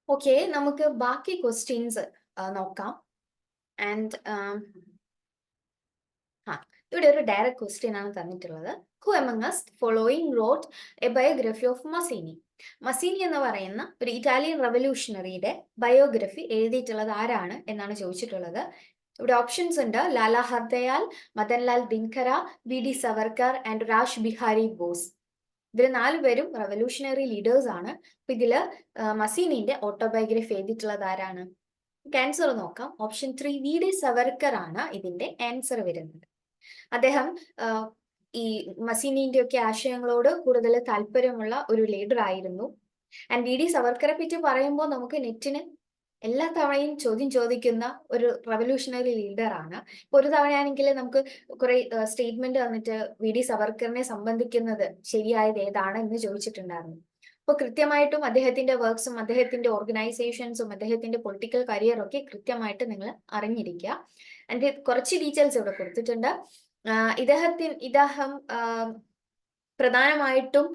Okay, നമുക്ക് ബാക്കി questions നോക്കാം. ആൻഡ് ഇവിടെ ഒരു ഡയറക്റ്റ് ക്വസ്റ്റ്യൻ ആണ് തന്നിട്ടുള്ളത്. Who among us following wrote a biography of Mazzini? Mazzini എന്ന് പറയുന്ന ഒരു ഇറ്റാലിയൻ റവല്യൂഷണറിയുടെ ബയോഗ്രഫി എഴുതിയിട്ടുള്ളത് ആരാണ് എന്നാണ് ചോദിച്ചിട്ടുള്ളത്. ഇവിടെ ഓപ്ഷൻസ് ഉണ്ട്: Lala Hardayal, Madanlal Dhingra, V D Savarkar and Raj Bihari Bose. ഇവര് നാലുപേരും റവല്യൂഷണറി ലീഡേഴ്സ് ആണ്. അപ്പൊ ഇതില് മസീനിന്റെ ഓട്ടോബയോഗ്രഫി എഴുതിയിട്ടുള്ളത് ആരാണ്? ആൻസർ നോക്കാം. ഓപ്ഷൻ 3 വി ഡി സവർക്കർ ആണ് ഇതിന്റെ ആൻസർ വരുന്നത്. അദ്ദേഹം ഈ മസീനിന്റെ ഒക്കെ ആശയങ്ങളോട് കൂടുതൽ താല്പര്യമുള്ള ഒരു ലീഡർ ആയിരുന്നു. ആൻഡ് വി ഡി സവർക്കറെ പറ്റി പറയുമ്പോൾ നമുക്ക് നെറ്റിന് എല്ലാ തവണയും ചോദ്യം ചോദിക്കുന്ന ഒരു റവല്യൂഷണറി ലീഡർ ആണ്. ഇപ്പൊ ഒരു തവണയാണെങ്കിൽ നമുക്ക് കുറെ സ്റ്റേറ്റ്മെന്റ് വന്നിട്ട് വി ഡി സവർക്കറിനെ സംബന്ധിക്കുന്നത് ശരിയായത് ഏതാണ് എന്ന് ചോദിച്ചിട്ടുണ്ടായിരുന്നു. അപ്പൊ കൃത്യമായിട്ടും അദ്ദേഹത്തിന്റെ വർക്ക്സും അദ്ദേഹത്തിന്റെ ഓർഗനൈസേഷൻസും അദ്ദേഹത്തിന്റെ പൊളിറ്റിക്കൽ കരിയർ ഒക്കെ കൃത്യമായിട്ട് നിങ്ങൾ അറിഞ്ഞിരിക്കുക. അതിന്റെ കുറച്ച് ഡീറ്റെയിൽസ് ഇവിടെ കൊടുത്തിട്ടുണ്ട്. ഇദ്ദേഹം പ്രധാനമായിട്ടും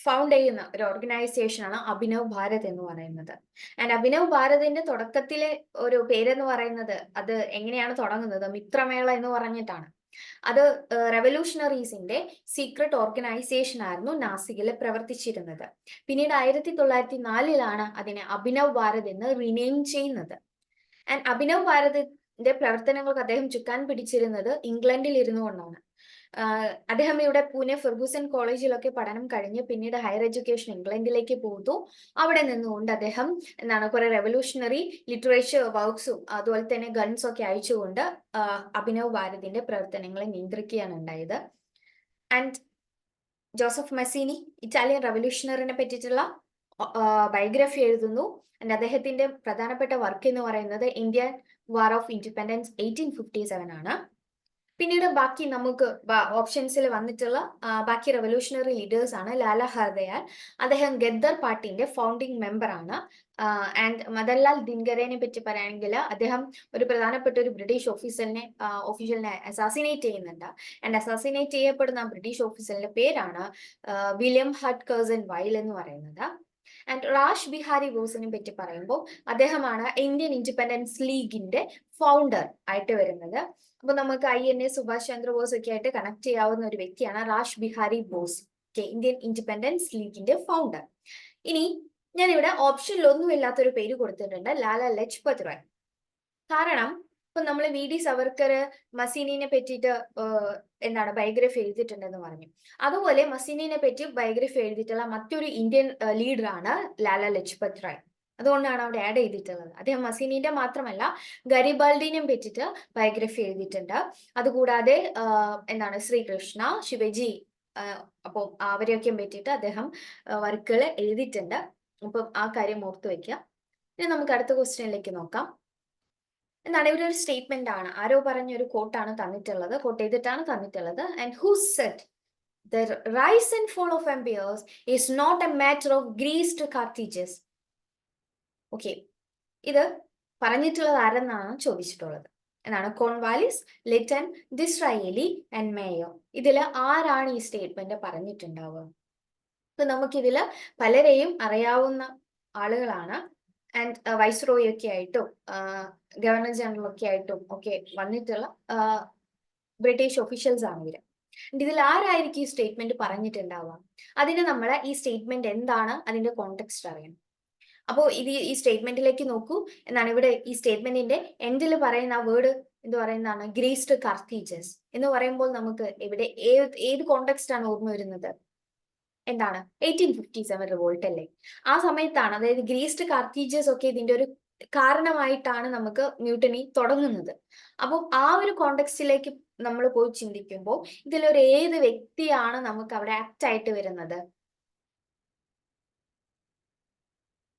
ഫൗണ്ട് ചെയ്യുന്ന ഒരു ഓർഗനൈസേഷനാണ് അഭിനവ് ഭാരത് എന്ന് പറയുന്നത്. ആൻഡ് അഭിനവ് ഭാരതിന്റെ തുടക്കത്തിലെ ഒരു പേരെന്ന് പറയുന്നത്, അത് എങ്ങനെയാണ് തുടങ്ങുന്നത്? മിത്രമേള എന്ന് പറഞ്ഞിട്ടാണ്. അത് റെവല്യൂഷണറീസിന്റെ സീക്രട്ട് ഓർഗനൈസേഷൻ ആയിരുന്നു നാസിക്കിൽ പ്രവർത്തിച്ചിരുന്നത്. പിന്നീട് 1904 അതിനെ അഭിനവ് ഭാരത് എന്ന് റീനെയിം ചെയ്യുന്നത്. ആൻഡ് അഭിനവ് ഭാരതിന്റെ പ്രവർത്തനങ്ങൾക്ക് അദ്ദേഹം ചുക്കാൻ പിടിച്ചിരുന്നത് ഇംഗ്ലണ്ടിൽ ഇരുന്നു കൊണ്ടാണ്. അദ്ദേഹം ഇവിടെ പൂനെ ഫെർഗൂസൺ കോളേജിലൊക്കെ പഠനം കഴിഞ്ഞ് പിന്നീട് ഹയർ എഡ്യൂക്കേഷൻ ഇംഗ്ലണ്ടിലേക്ക് പോകുന്നു. അവിടെ നിന്നുകൊണ്ട് അദ്ദേഹം കുറെ റെവല്യൂഷണറി ലിറ്ററേച്ചർ വർക്ക്സും അതുപോലെ തന്നെ ഗൺസ് ഒക്കെ അയച്ചുകൊണ്ട് അഭിനവ് ഭാരതിന്റെ പ്രവർത്തനങ്ങളെ നിയന്ത്രിക്കുകയാണ് ഉണ്ടായത്. ആൻഡ് ജോസഫ് മസീനി ഇറ്റാലിയൻ റവല്യൂഷണറിനെ പറ്റിയിട്ടുള്ള ബയോഗ്രഫി എഴുതുന്നു. ആൻഡ് അദ്ദേഹത്തിന്റെ പ്രധാനപ്പെട്ട വർക്ക് എന്ന് പറയുന്നത് ഇന്ത്യൻ വാർ ഓഫ് ഇൻഡിപെൻഡൻസ് 1857 ആണ്. പിന്നീട് ബാക്കി നമുക്ക് ഓപ്ഷൻസിൽ വന്നിട്ടുള്ള ബാക്കി റെവല്യൂഷണറി ലീഡേഴ്സ് ആണ്. ലാല ഹർദയാൽ, അദ്ദേഹം ഗദ്ദർ പാർട്ടിന്റെ ഫൗണ്ടിങ് മെമ്പർ ആണ്. ആൻഡ് മദൻലാൽ ദിൻകരനെ പറ്റി പറയുകയാണെങ്കിൽ അദ്ദേഹം ഒരു പ്രധാനപ്പെട്ട ഒരു ബ്രിട്ടീഷ് ഓഫീഷ്യലിനെ അസാസിനേറ്റ് ചെയ്യുന്നുണ്ട്. ആൻഡ് അസാസിനേറ്റ് ചെയ്യപ്പെടുന്ന ബ്രിട്ടീഷ് ഓഫീസറിന്റെ പേരാണ് വില്യം ഹട്ട് കേഴ്സൺ വൈൽ എന്ന് പറയുന്നത്. ആൻഡ് രാജ് ബിഹാരി ബോസിനെ പറ്റി പറയുമ്പോൾ അദ്ദേഹമാണ് ഇന്ത്യൻ ഇൻഡിപെൻഡൻസ് ലീഗിന്റെ ഫൗണ്ടർ ആയിട്ട് വരുന്നത്. അപ്പൊ നമുക്ക് INA സുഭാഷ് ചന്ദ്രബോസ് ഒക്കെ ആയിട്ട് കണക്ട് ചെയ്യാവുന്ന ഒരു വ്യക്തിയാണ് Raj Bihari boss, Indian independence ലീഗിന്റെ ഫൗണ്ടർ. ഇനി ഞാൻ ഇവിടെ ഓപ്ഷനിൽ ഒന്നുമില്ലാത്തൊരു പേര് കൊടുത്തിട്ടുണ്ട്, ലാല ലജ്പത് റായ്. കാരണം ഇപ്പൊ നമ്മൾ വി ഡി സവർക്കർ മസീനിനെ പറ്റിയിട്ട് ബയോഗ്രഫി എഴുതിയിട്ടുണ്ടെന്ന് പറഞ്ഞു. അതുപോലെ മസീനിനെ പറ്റി ബയോഗ്രഫി എഴുതിയിട്ടുള്ള മറ്റൊരു ഇന്ത്യൻ ലീഡറാണ് ലാല ലജ്പത് റായ്. അതുകൊണ്ടാണ് അവിടെ ആഡ് ചെയ്തിട്ടുള്ളത്. അദ്ദേഹം മസീനിന്റെ മാത്രമല്ല ഗരിബാൾഡിനെയും പറ്റിയിട്ട് ബയോഗ്രഫി എഴുതിയിട്ടുണ്ട്. അതുകൂടാതെ ശ്രീകൃഷ്ണ, ശിവജി, അപ്പോൾ അവരെയൊക്കെ പറ്റിയിട്ട് അദ്ദേഹം വർക്കുകൾ എഴുതിയിട്ടുണ്ട്. അപ്പം ആ കാര്യം ഓർത്തു വെക്കുക. ഇനി നമുക്ക് അടുത്ത ക്വസ്റ്റ്യനിലേക്ക് നോക്കാം. ഇവിടെ ഒരു സ്റ്റേറ്റ്മെന്റ് ആണ്, ആരോ പറഞ്ഞ ഒരു കോട്ടാണ് തന്നിട്ടുള്ളത്, കോട്ട് ചെയ്തിട്ടാണ് തന്നിട്ടുള്ളത്. And who said the rise and fall of empires is not a matter of Greece Carthages. Okay, ഇത് പറഞ്ഞിട്ടുള്ളത് ആരെന്നാണ് ചോദിച്ചിട്ടുള്ളത്. Cornwallis, Lytton, Disraeli and Mayo. ഇതില് ആരാണ് ഈ സ്റ്റേറ്റ്മെന്റ് പറഞ്ഞിട്ടുണ്ടാവുക? അപ്പൊ നമുക്കിതില് പലരെയും അറിയാവുന്ന ആളുകളാണ്. ആൻഡ് വൈസ്രോയി ഒക്കെ ആയിട്ടും ഗവർണർ ജനറൽ ഒക്കെ ആയിട്ടും ഒക്കെ വന്നിട്ടുള്ള ബ്രിട്ടീഷ് ഒഫീഷ്യൽസ് ആണ് ഇവര്. ഇതിൽ ആരായിരിക്കും ഈ സ്റ്റേറ്റ്മെന്റ് പറഞ്ഞിട്ടുണ്ടാവുക? അതിന് നമ്മൾ ഈ സ്റ്റേറ്റ്മെന്റ് എന്താണ് അതിന്റെ കോണ്ടെക്സ്റ്റ് അറിയണം. അപ്പോൾ ഈ സ്റ്റേറ്റ്മെന്റിലേക്ക് നോക്കൂ. ഇവിടെ ഈ സ്റ്റേറ്റ്മെന്റിന്റെ എൻഡിൽ പറയുന്ന ആ വേർഡ് പറയുന്നതാണ് ഗ്രീസ്ഡ് കാർത്തേജസ് എന്ന് പറയുമ്പോൾ നമുക്ക് ഇവിടെ ഏത് കോണ്ടെക്സ്റ്റ് ആണ് ഓർമ്മ വരുന്നത്? 1857 റിവോൾട്ട് അല്ലേ? ആ സമയത്താണ്, അതായത് ഗ്രീസ്ഡ് കാർത്തേജസ് ഒക്കെ ഇതിന്റെ ഒരു കാരണമായിട്ടാണ് നമുക്ക് മ്യൂട്ടണി തുടങ്ങുന്നത്. അപ്പോൾ ആ ഒരു കോണ്ടെക്സ്റ്റിലേക്ക് നമ്മൾ പോയി ചിന്തിക്കുമ്പോൾ ഇതിലൊരു ഏത് വ്യക്തിയാണ് നമുക്ക് അവിടെ ആക്ട് ആയിട്ട് വരുന്നത്?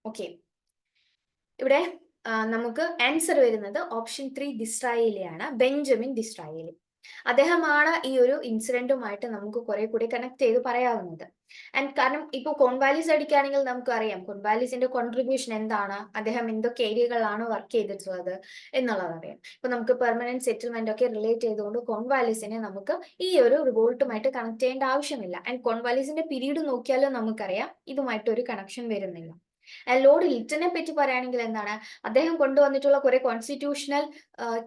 ഓക്കെ, ഇവിടെ നമുക്ക് ആൻസർ വരുന്നത് ഓപ്ഷൻ 3 ഡിസ്രായേലിയാണ്, ബെഞ്ചമിൻ ഡിസ്രായേലി. അദ്ദേഹമാണ് ഈ ഒരു ഇൻസിഡന്റുമായിട്ട് നമുക്ക് കുറെ കൂടി കണക്ട് ചെയ്ത് പറയാവുന്നത്. ആൻഡ് കാരണം ഇപ്പൊ കോൺവാലിസ് അടിക്കുകയാണെങ്കിൽ നമുക്ക് അറിയാം കോൺവാലിസിന്റെ കോൺട്രിബ്യൂഷൻ എന്താണ്, അദ്ദേഹം എന്തൊക്കെ ഏരിയകളിലാണ് വർക്ക് ചെയ്തിട്ടുള്ളത് എന്നുള്ളത് അറിയാം. ഇപ്പൊ നമുക്ക് പെർമനന്റ് സെറ്റിൽമെന്റ് ഒക്കെ റിലേറ്റ് ചെയ്തുകൊണ്ട് കോൺവാലിസിനെ നമുക്ക് ഈ ഒരു റിവോൾട്ടുമായിട്ട് കണക്ട് ചെയ്യേണ്ട ആവശ്യമില്ല. ആൻഡ് കോൺവാലിസിന്റെ പീരീഡ് നോക്കിയാലും നമുക്കറിയാം ഇതുമായിട്ട് ഒരു കണക്ഷൻ വരുന്നില്ല. ലോർഡ് ലിറ്റനെ പറ്റി പറയുകയാണെങ്കിൽ എന്താണ്, അദ്ദേഹം കൊണ്ടുവന്നിട്ടുള്ള കുറെ കോൺസ്റ്റിറ്റ്യൂഷണൽ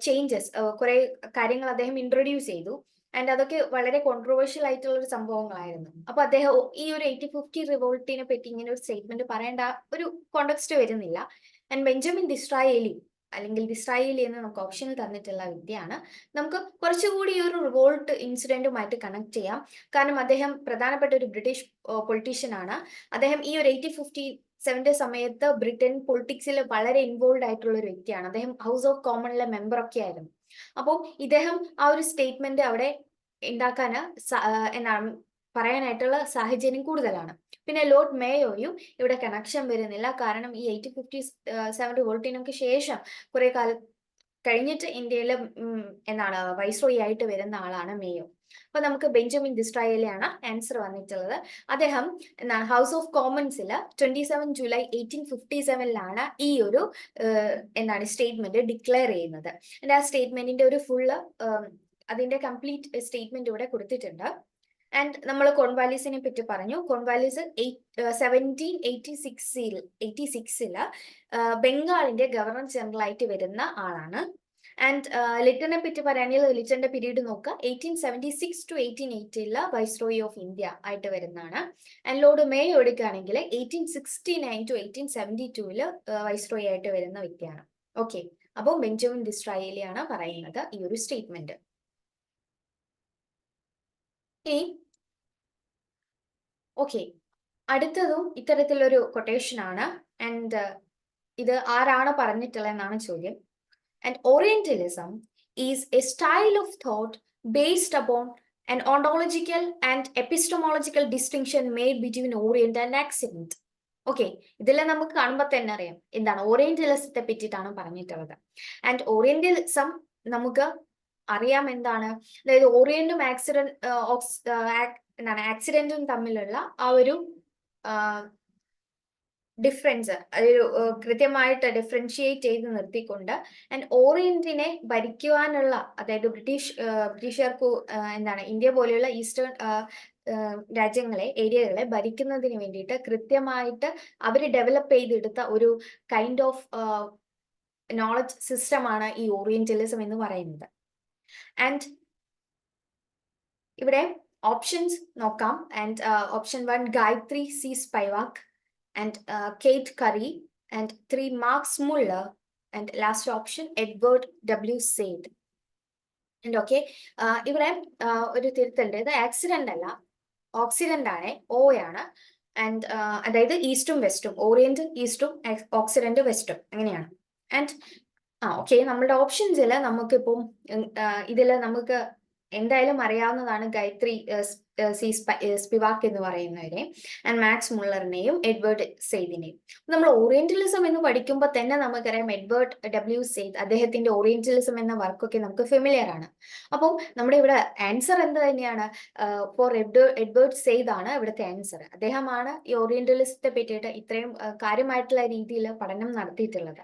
ചേഞ്ചസ്, കുറെ കാര്യങ്ങൾ അദ്ദേഹം ഇൻട്രൊഡ്യൂസ് ചെയ്തു. ആൻഡ് അതൊക്കെ വളരെ കോൺട്രവേഴ്ഷ്യൽ ആയിട്ടുള്ള ഒരു സംഭവങ്ങളായിരുന്നു. അപ്പൊ അദ്ദേഹം ഈ ഒരു 1850 റിവോൾട്ടിനെ പറ്റി ഇങ്ങനെ ഒരു സ്റ്റേറ്റ്മെന്റ് പറയേണ്ട ഒരു കോണ്ടെക്സ്റ്റ് വരുന്നില്ല. ആൻഡ് ബെഞ്ചമിൻ ഡിസ്രായേലി അല്ലെങ്കിൽ ഡിസ്രായേലി എന്ന് നമുക്ക് ഓപ്ഷനിൽ തന്നിട്ടുള്ള വ്യക്തിയാണ്. നമുക്ക് കുറച്ചുകൂടി ഈ ഒരു റിവോൾട്ട് ഇൻസിഡന്റുമായിട്ട് കണക്ട് ചെയ്യാം. കാരണം അദ്ദേഹം പ്രധാനപ്പെട്ട ഒരു ബ്രിട്ടീഷ് പൊളിറ്റീഷ്യൻ ആണ്. അദ്ദേഹം ഈ ഒരു 1857 സമയത്ത് ബ്രിട്ടൻ പൊളിറ്റിക്സിൽ വളരെ ഇൻവോൾവ് ആയിട്ടുള്ള ഒരു വ്യക്തിയാണ്. അദ്ദേഹം ഹൗസ് ഓഫ് കോമണിലെ മെമ്പർ ഒക്കെ ആയിരുന്നു. അപ്പോൾ ഇദ്ദേഹം ആ ഒരു സ്റ്റേറ്റ്മെന്റ് അവിടെ ഉണ്ടാക്കാന് എന്താണ് പറയാനായിട്ടുള്ള സാഹചര്യം കൂടുതലാണ്. പിന്നെ ലോർഡ് മേയോയും ഇവിടെ കണക്ഷൻ വരുന്നില്ല. കാരണം ഈ 1857 റിവോൾട്ടിനൊക്കെ ശേഷം കുറെ കാലം കഴിഞ്ഞിട്ട് ഇന്ത്യയിലെ എന്താണ് വൈസ്രോയി ആയിട്ട് വരുന്ന ആളാണ് മേയോ. അപ്പൊ നമുക്ക് ബെഞ്ചമിൻ ഡിസ്രായേലിയാണ് ആൻസർ വന്നിട്ടുള്ളത്. അദ്ദേഹം എന്താണ് ഹൗസ് ഓഫ് കോമൺസിൽ 27 ജൂലൈ 1857 ഈ ഒരു എന്താണ് സ്റ്റേറ്റ്മെന്റ് ഡിക്ലെയർ ചെയ്യുന്നത്. ആ സ്റ്റേറ്റ്മെന്റിന്റെ ഒരു ഫുള്ള് അതിന്റെ കംപ്ലീറ്റ് സ്റ്റേറ്റ്മെന്റ് ഇവിടെ കൊടുത്തിട്ടുണ്ട്. ആൻഡ് നമ്മൾ കോൺവാലിസിനെ പറ്റി പറഞ്ഞു. കോൺവാലിസ് 1786 ബംഗാളിന്റെ ഗവർണർ ജനറൽ ആയിട്ട് വരുന്ന ആളാണ്. ആൻഡ് ലിറ്റനെ പറ്റി പറയുകയാണെങ്കിൽ ലിറ്റന്റെ പീരീഡ് നോക്കുക, 1876 to 1880 വൈസ്രോയി ഓഫ് ഇന്ത്യ ആയിട്ട് വരുന്നതാണ്. ആൻഡ് ലോർഡ് മേയോ എടുക്കുകയാണെങ്കിൽ 1869 to 1872 വൈസ്രോയി ആയിട്ട് വരുന്ന വ്യക്തിയാണ്. ഓക്കെ, അപ്പോൾ ബെഞ്ചമിൻ ഡിസ്രായേലിയാണ് പറയുന്നത് ഈ ഒരു സ്റ്റേറ്റ്മെന്റ്. ഓക്കെ, അടുത്തതും ഇത്തരത്തിലൊരു കൊട്ടേഷൻ ആണ്. ആൻഡ് ഇത് ആരാണ് പറഞ്ഞിട്ടുള്ളതെന്നാണ് ചോദ്യം. And orientalism is A style of thought based upon an ontological and epistemological distinction made between Orient and Occident. Okay, ഇതെല്ലാം നമുക്ക് കാണുമ്പോൾ തന്നെ അറിയാം എന്താണ് ഓറിയന്റലിസത്തെ പറ്റിയിട്ടാണ് പറഞ്ഞിട്ടുള്ളത്. ആൻഡ് ഓറിയന്റലിസം നമുക്ക് അറിയാം എന്താണ്, അതായത് ഓറിയന്റും ആക്സിഡന്റും തമ്മിലുള്ള ആ ഒരു ഡിഫറൻസ് അതൊരു കൃത്യമായിട്ട് ഡിഫറൻഷിയേറ്റ് ചെയ്ത് നിർത്തിക്കൊണ്ട് ആൻഡ് ഓറിയന്റിനെ ഭരിക്കുവാനുള്ള, അതായത് ബ്രിട്ടീഷുകാർക്ക് എന്താണ് ഇന്ത്യ പോലെയുള്ള ഈസ്റ്റേൺ ഏരിയകളെ ഭരിക്കുന്നതിന് വേണ്ടിയിട്ട് കൃത്യമായിട്ട് അവർ ഡെവലപ്പ് ചെയ്തെടുത്ത ഒരു കൈൻഡ് ഓഫ് നോളജ് സിസ്റ്റമാണ് ഈ ഓറിയന്റലിസം എന്ന് പറയുന്നത്. ആൻഡ് ഇവിടെ ഓപ്ഷൻസ് നോക്കാം. And option 1 Gayatri C Spivak, and Kate Curry, and 3 Max Muller, and last option Edward W. Said. And okay, ഇവിടെ ഒരു തിരുത്തുണ്ട്, ഇത് ആക്സിഡന്റ് അല്ല, ഓക്സിഡന്റ് ആണ്, ഓ ആണ്. ആൻഡ് അതായത് ഈസ്റ്റും വെസ്റ്റും, ഓറിയന്റ് ഈസ്റ്റും ഓക്സിഡന്റ് വെസ്റ്റും അങ്ങനെയാണ്. ആൻഡ് ഓക്കെ, നമ്മുടെ ഓപ്ഷൻസിൽ നമുക്കിപ്പം ഇതിൽ നമുക്ക് എന്തായാലും അറിയാവുന്നതാണ് ഗായത്രി സ്പിവാക് എന്ന് പറയുന്നവരെ, ആൻഡ് മാക്സ് മുള്ളറിനെയും എഡ്വേർഡ് സെയ്ദിനെയും. നമ്മൾ ഓറിയന്റലിസം എന്ന് പഠിക്കുമ്പോൾ തന്നെ നമുക്കറിയാം എഡ്വേർഡ് ഡബ്ല്യു സെയ്ദ്, അദ്ദേഹത്തിന്റെ ഓറിയന്റലിസം എന്ന വർക്കൊക്കെ നമുക്ക് ഫെമിലിയർ ആണ്. അപ്പം നമ്മുടെ ഇവിടെ ആൻസർ എന്ത് തന്നെയാണ്, ഫോർ എഡ്വേർഡ് സെയ്ദ് ആണ് ഇവിടുത്തെ ആൻസർ. അദ്ദേഹമാണ് ഈ ഓറിയന്റലിസത്തെ പറ്റിയിട്ട് ഇത്രയും കാര്യമായിട്ടുള്ള രീതിയിൽ പഠനം നടത്തിയിട്ടുള്ളത്.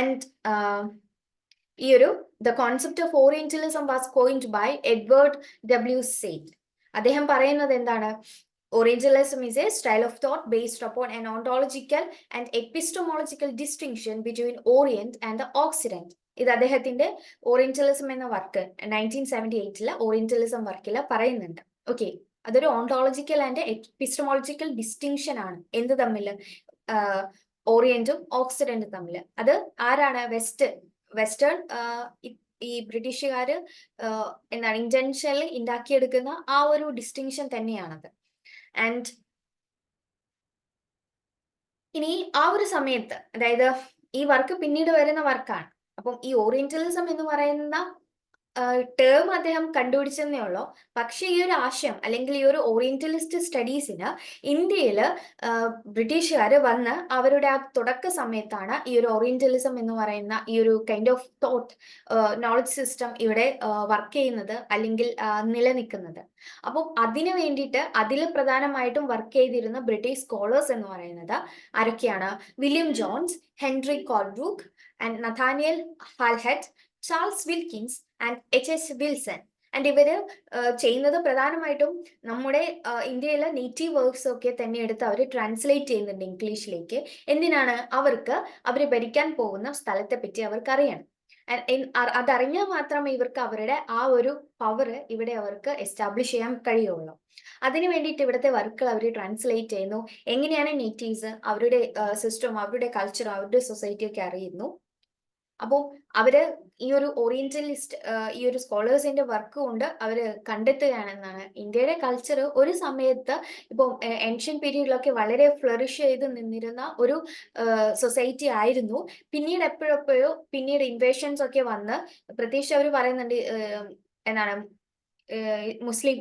ആൻഡ് ഈ ഒരു the concept of orientalism was coined by Edward W Said. അദ്ദേഹം പറയുന്നത് എന്താണ്, orientalism is a style of thought based upon an ontological and epistemological distinction between Orient and the Occident. ഇത് അദ്ദേഹത്തിന്റെ ഓറിയന്റലിസം എന്ന വർക്ക് 1978 ഓറിയന്റലിസം വർക്കിൽ പറയുന്നുണ്ട്. Okay, അതൊരു ontological and epistemological distinction ആണ്. എന്ത് തമ്മിൽ, ഓറിയന്റും ഓക്സിഡന്റും തമ്മിൽ. അത് ആരാണ്, വെസ്റ്റേൺ ഈ ബ്രിട്ടീഷുകാര് എന്താണ് ഇന്റൻഷനലി ഉണ്ടാക്കിയെടുക്കുന്ന ആ ഒരു ഡിസ്റ്റിങ്ഷൻ തന്നെയാണത്. ആൻഡ് ഇനി ആ ഒരു സമയത്ത്, അതായത് ഈ വർക്ക് പിന്നീട് വരുന്ന വർക്കാണ്. അപ്പം ഈ ഓറിയന്റലിസം എന്ന് പറയുന്ന ടേം അദ്ദേഹം കണ്ടുപിടിച്ചെന്നേ ഉള്ളൂ. പക്ഷെ ഈ ഒരു ആശയം അല്ലെങ്കിൽ ഈ ഒരു ഓറിയന്റലിസ്റ്റ് സ്റ്റഡീസിന് ഇന്ത്യയിൽ ബ്രിട്ടീഷുകാർ വന്ന് അവരുടെ ആ തുടക്ക സമയത്താണ് ഈ ഒരു ഓറിയന്റലിസം എന്ന് പറയുന്ന ഈ ഒരു kind of thought knowledge system ഇവിടെ വർക്ക് ചെയ്യുന്നത് അല്ലെങ്കിൽ നിലനിൽക്കുന്നത്. അപ്പം അതിനു വേണ്ടിയിട്ട് അതിൽ പ്രധാനമായിട്ടും വർക്ക് ചെയ്തിരുന്ന ബ്രിട്ടീഷ് സ്കോളേഴ്സ് എന്ന് പറയുന്നത് ആരൊക്കെയാണ്, William Jones, Henry Colebrooke, and Nathaniel Halhed, Charles Wilkins, and H.S. Wilson. And ഇവര് ചെയ്യുന്നത് പ്രധാനമായിട്ടും നമ്മുടെ ഇന്ത്യയിലെ നേറ്റീവ് വർക്ക്സ് ഒക്കെ തന്നെ എടുത്ത് അവർ ട്രാൻസ്ലേറ്റ് ചെയ്യുന്നുണ്ട് ഇംഗ്ലീഷിലേക്ക്. എന്തിനാണ്? അവർക്ക് അവർ ഭരിക്കാൻ പോകുന്ന സ്ഥലത്തെ പറ്റി അവർക്ക് അറിയണം. അതറിഞ്ഞാൽ മാത്രമേ ഇവർക്ക് അവരുടെ ആ ഒരു പവർ ഇവിടെ അവർക്ക് എസ്റ്റാബ്ലിഷ് ചെയ്യാൻ കഴിയുള്ളൂ. അതിന് വേണ്ടിയിട്ട് ഇവിടുത്തെ വർക്കുകൾ അവർ ട്രാൻസ്ലേറ്റ് ചെയ്യുന്നു. എങ്ങനെയാണ് നേറ്റീവ്സ് അവരുടെ സിസ്റ്റം, അവരുടെ കൾച്ചർ, അവരുടെ സൊസൈറ്റി ഒക്കെ അറിയുന്നു. അപ്പോൾ അവര് ഈ ഒരു ഓറിയന്റലിസ്റ്റ് ഈ ഒരു സ്കോളേഴ്സിന്റെ വർക്ക് കൊണ്ട് അവര് കണ്ടെത്തുകയാണെന്നാണ് ഇന്ത്യയുടെ കൾച്ചർ ഒരു സമയത്ത് ഇപ്പം ഏൻഷ്യൻ പീരീഡിലൊക്കെ വളരെ ഫ്ലറിഷ് ചെയ്ത് നിന്നിരുന്ന ഒരു സൊസൈറ്റി ആയിരുന്നു. പിന്നീട് എപ്പോഴെപ്പോഴോ പിന്നീട് ഇൻവേഷൻസ് ഒക്കെ വന്ന്, പ്രത്യേകിച്ച് അവർ പറയുന്നുണ്ട് എന്താണ് മുസ്ലിം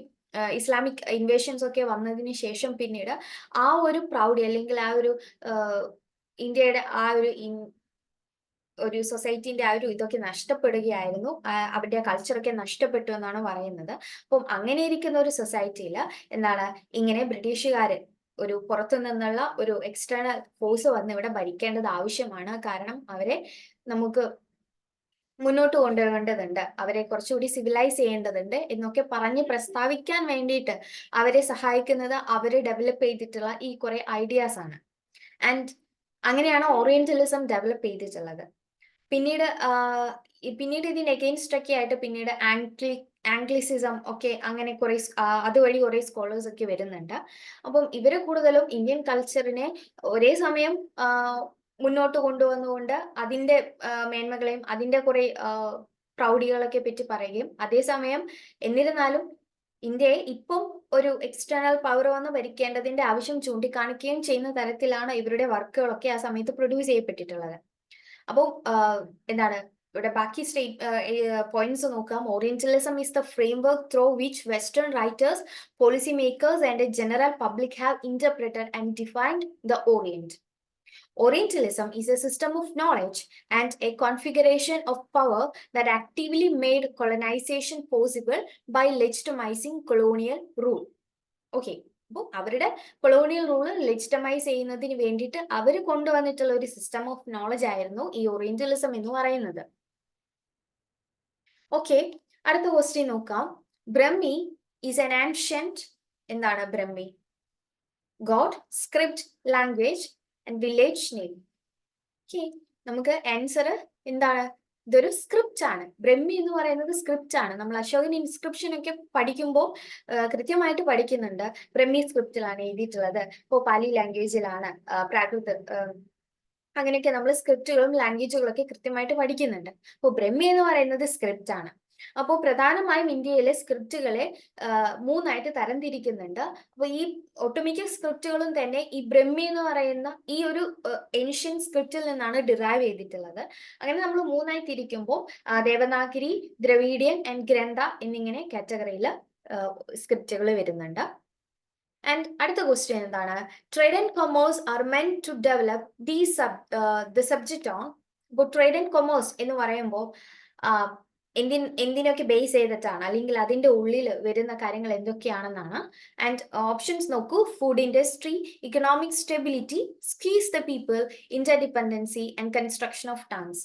ഇസ്ലാമിക് ഇൻവേഷൻസ് ഒക്കെ വന്നതിന് ശേഷം പിന്നീട് ആ ഒരു പ്രൗഢി അല്ലെങ്കിൽ ആ ഒരു ഇന്ത്യയുടെ ആ ഒരു സൊസൈറ്റിന്റെ ആ ഒരു ഇതൊക്കെ നഷ്ടപ്പെടുകയായിരുന്നു. അവരുടെ കൾച്ചറൊക്കെ നഷ്ടപ്പെട്ടു എന്നാണ് പറയുന്നത്. അപ്പം അങ്ങനെ ഇരിക്കുന്ന ഒരു സൊസൈറ്റിയിൽ എന്താണ് ഇങ്ങനെ ബ്രിട്ടീഷുകാര് ഒരു പുറത്തു നിന്നുള്ള ഒരു എക്സ്റ്റേണൽ ഫോഴ്സ് വന്ന് ഇവിടെ ഭരിക്കേണ്ടത് ആവശ്യമാണ്. കാരണം അവരെ നമുക്ക് മുന്നോട്ട് കൊണ്ടുപോകേണ്ടതുണ്ട്, അവരെ കുറച്ചുകൂടി സിവിലൈസ് ചെയ്യേണ്ടതുണ്ട് എന്നൊക്കെ പറഞ്ഞ് പ്രസ്താവിക്കാൻ വേണ്ടിയിട്ട് അവരെ സഹായിക്കുന്നത് അവര് ഡെവലപ്പ് ചെയ്തിട്ടുള്ള ഈ കുറെ ഐഡിയാസ് ആണ്. ആൻഡ് അങ്ങനെയാണ് ഓറിയന്റലിസം ഡെവലപ്പ് ചെയ്തിട്ടുള്ളത്. പിന്നീട് ഇതിന് എഗെയിൻസ്റ്റ് ഒക്കെ ആയിട്ട് പിന്നീട് ആംഗ്ലിസിസം ഒക്കെ അങ്ങനെ കുറെ അതുവഴി കുറെ സ്കോളേഴ്സ് ഒക്കെ വരുന്നുണ്ട്. അപ്പം ഇവര് കൂടുതലും ഇന്ത്യൻ കൾച്ചറിനെ ഒരേ സമയം മുന്നോട്ട് കൊണ്ടുവന്നുകൊണ്ട് അതിന്റെ മേന്മകളെയും അതിന്റെ കുറെ പ്രൗഢികളൊക്കെ പറ്റി പറയുകയും, അതേസമയം എന്നിരുന്നാലും ഇന്ത്യയെ ഇപ്പം ഒരു എക്സ്റ്റേണൽ പവർ വന്ന് ഭരിക്കേണ്ടതിന്റെ ആവശ്യം ചൂണ്ടിക്കാണിക്കുകയും ചെയ്യുന്ന തരത്തിലാണ് ഇവരുടെ വർക്കുകളൊക്കെ ആ സമയത്ത് പ്രൊഡ്യൂസ് ചെയ്യപ്പെട്ടിട്ടുള്ളത്. അപ്പോൾ എന്താണ് ഇവിടെ ബാക്കി പോയിന്റ്സ് നോക്കാം. Orientalism is the framework through which western writers, policy makers and general public have interpreted and defined the orient. Orientalism is a system of knowledge and a configuration of power that actively made colonization possible by legitimizing colonial rule. Okay. അപ്പോൾ അവരുടെ colonial rule legitimise ചെയ്യുന്നതിന് വേണ്ടിയിട്ട് അവർ കൊണ്ടുവന്നിട്ടുള്ള ഒരു system of knowledge ആയിരുന്നു ഈ orientalism എന്ന് പറയുന്നത്. ഓക്കെ, അടുത്ത ക്വസ്റ്റ്യൻ നോക്കാം. ബ്രഹ്മി ഈസ് എൻ ആൻഷ്യന്റ്, എന്താണ് brahmi? God, script, language and village name. Okay, നമുക്ക് ആൻസർ എന്താണ്? ഇതൊരു സ്ക്രിപ്റ്റ് ആണ്. ബ്രഹ്മി എന്ന് പറയുന്നത് സ്ക്രിപ്റ്റ് ആണ്. നമ്മൾ അശോകൻ ഇൻസ്ക്രിപ്ഷൻ ഒക്കെ പഠിക്കുമ്പോൾ കൃത്യമായിട്ട് പഠിക്കുന്നുണ്ട്. ബ്രഹ്മി സ്ക്രിപ്റ്റിലാണ് എഴുതിയിട്ടുള്ളത്. ഇപ്പോൾ പാലി ലാംഗ്വേജിലാണ്, പ്രാകൃത് അങ്ങനെയൊക്കെ നമ്മൾ സ്ക്രിപ്റ്റുകളും ലാംഗ്വേജുകളും ഒക്കെ കൃത്യമായിട്ട് പഠിക്കുന്നുണ്ട്. അപ്പോൾ ബ്രഹ്മി എന്ന് പറയുന്നത് സ്ക്രിപ്റ്റ് ആണ്. അപ്പോൾ പ്രധാനമായും ഇന്ത്യയിലെ സ്ക്രിപ്റ്റുകളെ മൂന്നായിട്ട് തരംതിരിക്കുന്നുണ്ട്. അപ്പോൾ ഈ ഒട്ടുമിക്ക സ്ക്രിപ്റ്റുകളും തന്നെ ഈ ബ്രഹ്മി എന്ന് പറയുന്ന ഈ ഒരു ഏൻഷ്യൻ സ്ക്രിപ്റ്റിൽ നിന്നാണ് ഡിറൈവ് ചെയ്തിട്ടുള്ളത്. അങ്ങനെ നമ്മൾ മൂന്നായി തിരിക്കുമ്പോൾ ദേവനാഗരി, ദ്രവീഡിയൻ ആൻഡ് ഗ്രന്ഥ എന്നിങ്ങനെ കാറ്റഗറിയിൽ സ്ക്രിപ്റ്റുകൾ വരുന്നുണ്ട്. ആൻഡ് അടുത്ത ക്വസ്റ്റ്യൻ എന്താണ്? Trade and commerce are meant to develop the subject on. ഇപ്പോൾ ട്രേഡ് ആൻഡ് കൊമേഴ്സ് എന്ന് പറയുമ്പോൾ എന്തിനൊക്കെ ബേസ് ചെയ്തിട്ടാണ്, അല്ലെങ്കിൽ അതിന്റെ ഉള്ളിൽ വരുന്ന കാര്യങ്ങൾ എന്തൊക്കെയാണെന്നാണ്. ആൻഡ് ഓപ്ഷൻസ് നോക്കൂ. Food industry, economic stability, squeeze the people, interdependency and construction of towns.